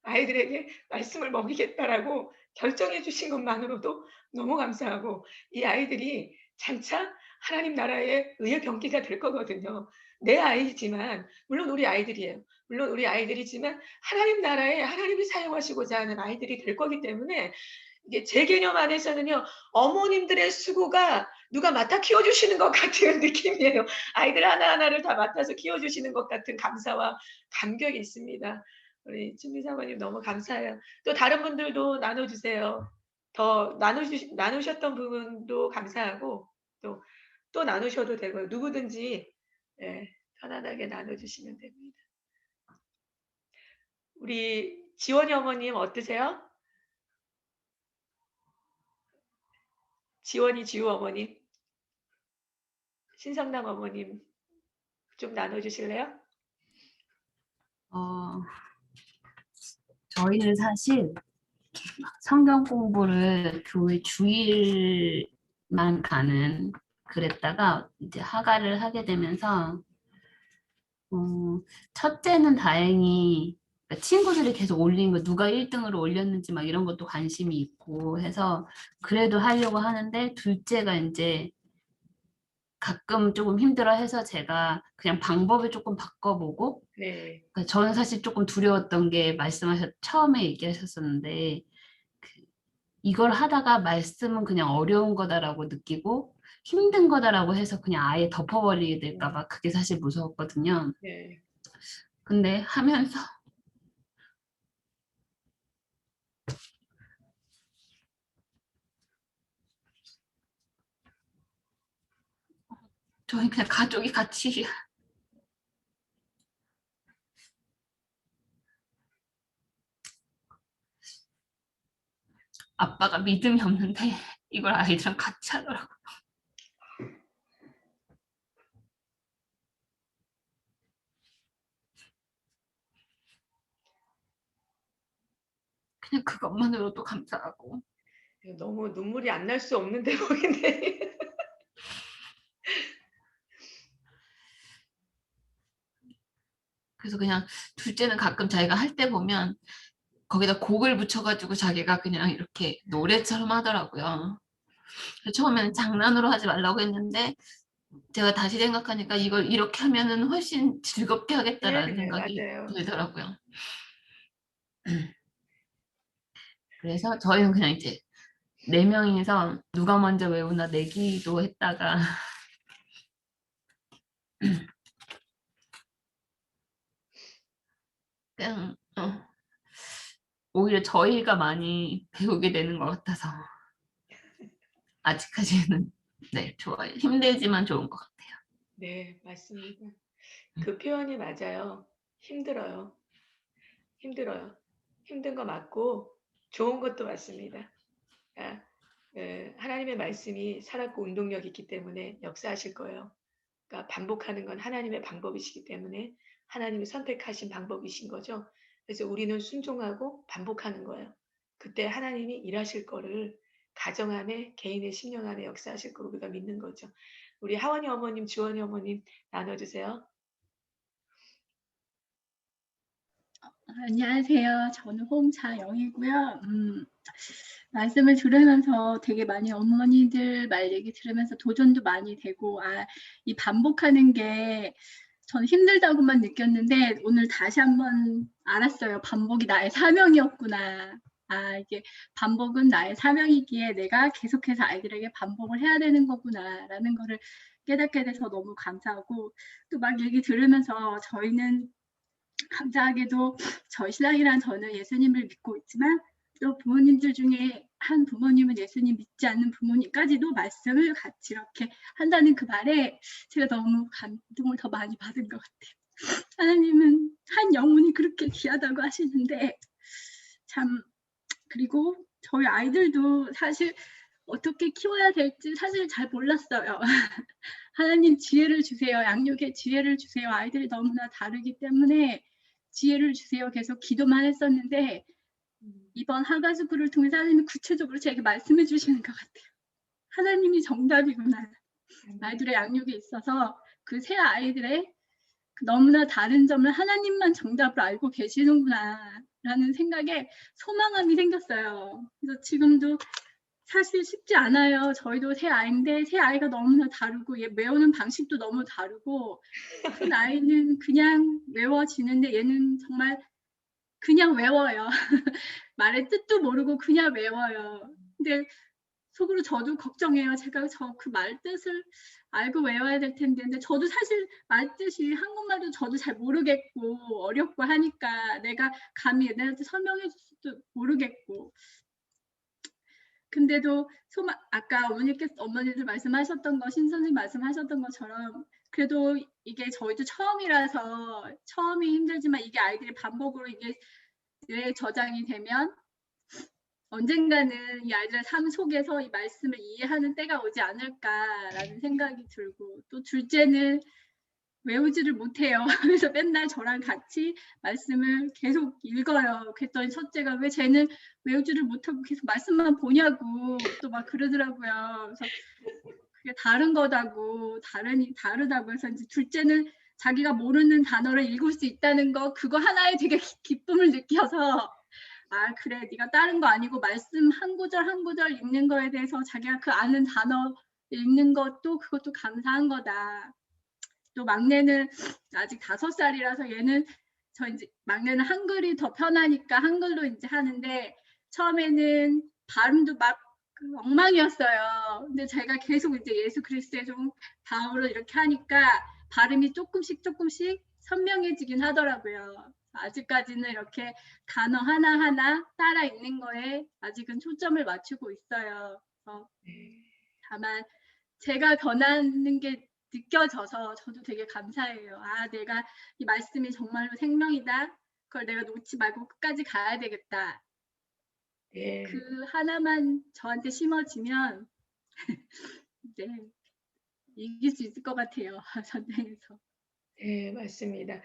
아이들에게 말씀을 먹이겠다라고 결정해 주신 것만으로도 너무 감사하고 이 아이들이 장차 하나님 나라의 의의 병기가 될 거거든요. 내 아이지만 물론 우리 아이들이에요. 물론 우리 아이들이지만 하나님 나라에 하나님이 사용하시고자 하는 아이들이 될 거기 때문에 이게 제 개념 안에서는요. 어머님들의 수고가 누가 맡아 키워 주시는 것 같은 느낌이에요. 아이들 하나하나를 다 맡아서 키워 주시는 것 같은 감사와 감격이 있습니다. 우리 춘미 사모님 너무 감사해요. 또 다른 분들도 나눠 주세요. 더 나누셨던 부분도 감사하고 또 나누셔도 되고요. 누구든지 예, 편안하게 나눠 주시면 됩니다. 우리 지원이 어머님 어떠세요? 지원이 지우 어머님, 신성남 어머님 좀 나눠 주실래요? 저희는 사실 성경 공부를 교회 주일만 가는 그랬다가 이제 하가를 하게 되면서 첫째는 다행히 그러니까 친구들이 계속 올린 거 누가 1등으로 올렸는지 막 이런 것도 관심이 있고 해서 그래도 하려고 하는데 둘째가 이제 가끔 조금 힘들어해서 제가 그냥 방법을 조금 바꿔보고 네. 그러니까 저는 사실 조금 두려웠던 게 처음에 얘기하셨었는데 이걸 하다가 말씀은 그냥 어려운 거다라고 느끼고 힘든 거다라고 해서 그냥 아예 덮어버리게 될까 봐 그게 사실 무서웠거든요. 네. 근데 하면서 저희 그냥 가족이 같이 아빠가 믿음이 없는데 이걸 아이들랑 같이 하더라고요. 그냥 그것만으로도 감사하고 너무 눈물이 안 날 수 없는 대목인데. 그래서 그냥 둘째는 가끔 자기가 할 때 보면 거기다 곡을 붙여가지고 자기가 그냥 이렇게 노래처럼 하더라고요. 처음에는 장난으로 하지 말라고 했는데 제가 다시 생각하니까 이걸 이렇게 하면은 훨씬 즐겁게 하겠다라는 네, 생각이 맞아요. 들더라고요. 그래서 저희는 그냥 이제 4명이서 누가 먼저 외우나 내기도 했다가 그냥 오히려 저희가 많이 배우게 되는 것 같아서 아직까지는 네, 좋아요. 힘들지만 좋은 것 같아요. 네, 맞습니다. 그 표현이 맞아요. 힘들어요. 힘들어요. 힘든 거 맞고 좋은 것도 맞습니다. 하나님의 말씀이 살았고 운동력이 있기 때문에 역사하실 거예요. 그러니까 반복하는 건 하나님의 방법이시기 때문에 하나님이 선택하신 방법이신 거죠. 그래서 우리는 순종하고 반복하는 거예요. 그때 하나님이 일하실 거를 가정 안에 개인의 심령 안에 역사하실 거로 우리가 믿는 거죠. 우리 하원이 어머님, 주원이 어머님 나눠주세요. 안녕하세요. 저는 홍차영이고요. 말씀을 들으면서 되게 많이 어머니들 말 얘기 들으면서 도전도 많이 되고, 이 반복하는 게 저는 힘들다고만 느꼈는데 오늘 다시 한번 알았어요. 반복이 나의 사명이었구나. 이게 반복은 나의 사명이기에 내가 계속해서 아이들에게 반복을 해야 되는 거구나라는 거를 깨닫게 돼서 너무 감사하고, 또 막 얘기 들으면서 저희는 감사하게도 저희 신랑이랑 저는 예수님을 믿고 있지만 또 부모님들 중에 한 부모님은 예수님 믿지 않는 부모님까지도 말씀을 같이 이렇게 한다는 그 말에 제가 너무 감동을 더 많이 받은 것 같아요. 하나님은 한 영혼이 그렇게 귀하다고 하시는데 참, 그리고 저희 아이들도 사실 어떻게 키워야 될지 사실 잘 몰랐어요. 하나님 지혜를 주세요. 양육에 지혜를 주세요. 아이들이 너무나 다르기 때문에 지혜를 주세요. 계속 기도만 했었는데 이번 하가스쿨을 통해서 하나님이 구체적으로 제게 말씀해 주시는 것 같아요. 하나님이 정답이구나. 아이들의 양육에 있어서 그 새 아이들의 그 너무나 다른 점을 하나님만 정답을 알고 계시는구나 라는 생각에 소망감이 생겼어요. 그래서 지금도 사실 쉽지 않아요. 저희도 새 아이인데 새 아이가 너무나 다르고 얘 외우는 방식도 너무 다르고 큰 아이는 그냥 외워지는데 얘는 정말 그냥 외워요. 말의 뜻도 모르고 그냥 외워요. 근데 속으로 저도 걱정해요. 제가 그 말 뜻을 알고 외워야 될 텐데. 근데 저도 사실 말 뜻이 한국말도 저도 잘 모르겠고 어렵고 하니까 내가 감히 얘네한테 설명해 줄 수도 모르겠고. 근데도 아까 어머니들 말씀하셨던 거, 신선생님 말씀하셨던 것처럼 그래도 이게 저희도 처음이라서 처음이 힘들지만 이게 아이들이 반복으로 이게 뇌에 저장이 되면 언젠가는 이 아이들의 삶 속에서 이 말씀을 이해하는 때가 오지 않을까라는 생각이 들고, 또 둘째는 외우지를 못해요. 그래서 맨날 저랑 같이 말씀을 계속 읽어요. 그랬더니 첫째가 왜 쟤는 외우지를 못하고 계속 말씀만 보냐고 또 막 그러더라고요. 그래서 그게 다른 거다고, 다르다고 해서 이제 둘째는 자기가 모르는 단어를 읽을 수 있다는 거, 그거 하나에 되게 기쁨을 느껴서 그래, 네가 다른 거 아니고 말씀 한 구절 한 구절 읽는 거에 대해서 자기가 그 아는 단어 읽는 것도 그것도 감사한 거다. 또 막내는 아직 5살이라서 얘는 이제 막내는 한글이 더 편하니까 한글로 이제 하는데 처음에는 발음도 막 엉망이었어요. 근데 제가 계속 이제 예수 그리스도의 종 바울을 이렇게 하니까 발음이 조금씩 선명해지긴 하더라고요. 아직까지는 이렇게 단어 하나하나 따라 읽는 거에 아직은 초점을 맞추고 있어요. 다만 제가 변하는 게 느껴져서 저도 되게 감사해요. 내가 이 말씀이 정말로 생명이다. 그걸 내가 놓지 말고 끝까지 가야 되겠다. 그 하나만 저한테 심어지면 이제 이길 수 있을 것 같아요. 전쟁에서. 네, 맞습니다.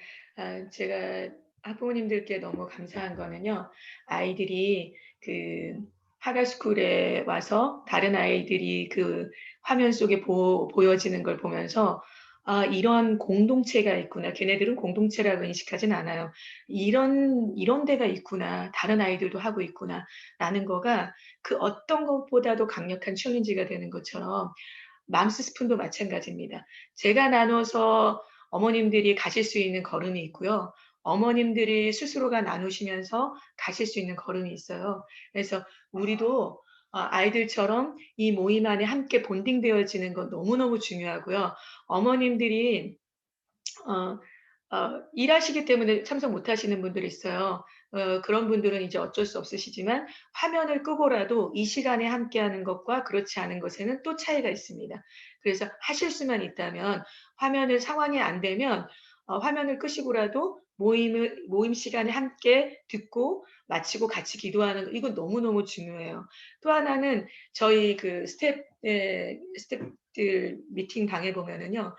제가 학부모님들께 너무 감사한 거는요. 아이들이 그 하가스쿨에 와서 다른 아이들이 그 화면 속에 보여지는 걸 보면서 이런 공동체가 있구나. 걔네들은 공동체라고 인식하진 않아요. 이런 데가 있구나. 다른 아이들도 하고 있구나. 라는 거가 그 어떤 것보다도 강력한 챌린지가 되는 것처럼 맘스 스푼도 마찬가지입니다. 제가 나눠서 어머님들이 가실 수 있는 걸음이 있고요. 어머님들이 스스로가 나누시면서 가실 수 있는 걸음이 있어요. 그래서 우리도 아이들처럼 이 모임 안에 함께 본딩되어지는 건 너무너무 중요하고요. 어머님들이 일하시기 때문에 참석 못 하시는 분들이 있어요. 그런 분들은 이제 어쩔 수 없으시지만 화면을 끄고라도 이 시간에 함께하는 것과 그렇지 않은 것에는 또 차이가 있습니다. 그래서 하실 수만 있다면 상황이 안 되면 화면을 끄시고라도 모임 시간에 함께 듣고 마치고 같이 기도하는 거, 이건 너무너무 중요해요. 또 하나는 저희 그 스태프들 미팅 방에 보면은요,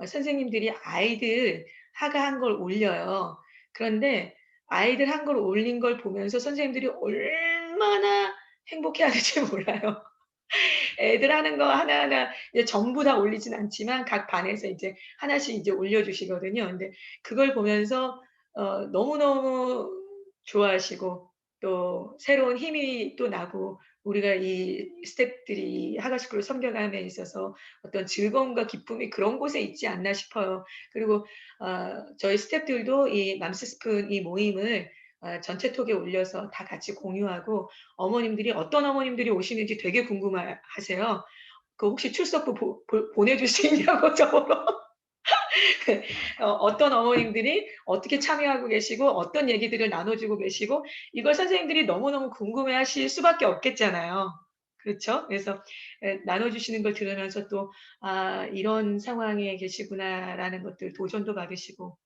선생님들이 아이들 하가 한 걸 올려요. 그런데 아이들 한 걸 올린 걸 보면서 선생님들이 얼마나 행복해하는지 몰라요. 애들 하는 거 하나하나 이제 전부 다 올리진 않지만 각 반에서 이제 하나씩 이제 올려주시거든요. 근데 그걸 보면서 너무너무 좋아하시고 또 새로운 힘이 또 나고 우리가 이 스태프들이 하가스쿨을 섬겨감에 있어서 어떤 즐거움과 기쁨이 그런 곳에 있지 않나 싶어요. 그리고 저희 스태프들도 이 맘스스푼 이 모임을 전체 톡에 올려서 다 같이 공유하고 어머님들이 어떤 어머님들이 오시는지 되게 궁금하세요. 그 혹시 출석부 보내줄 수 있냐고 저보고. 어떤 어머님들이 어떻게 참여하고 계시고 어떤 얘기들을 나눠주고 계시고 이걸 선생님들이 너무너무 궁금해하실 수밖에 없겠잖아요. 그렇죠? 그래서 나눠주시는 걸 들으면서 또 이런 상황에 계시구나라는 것들 도전도 받으시고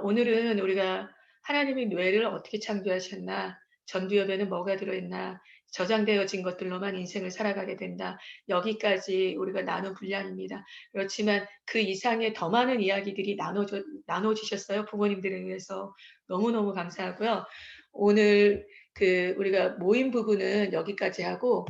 오늘은 우리가 하나님의 뇌를 어떻게 창조하셨나, 전두엽에는 뭐가 들어있나, 저장되어진 것들로만 인생을 살아가게 된다. 여기까지 우리가 나눈 분량입니다. 그렇지만 그 이상의 더 많은 이야기들이 나눠주셨어요. 부모님들에 의해서 너무너무 감사하고요. 오늘 우리가 모임 부분은 여기까지 하고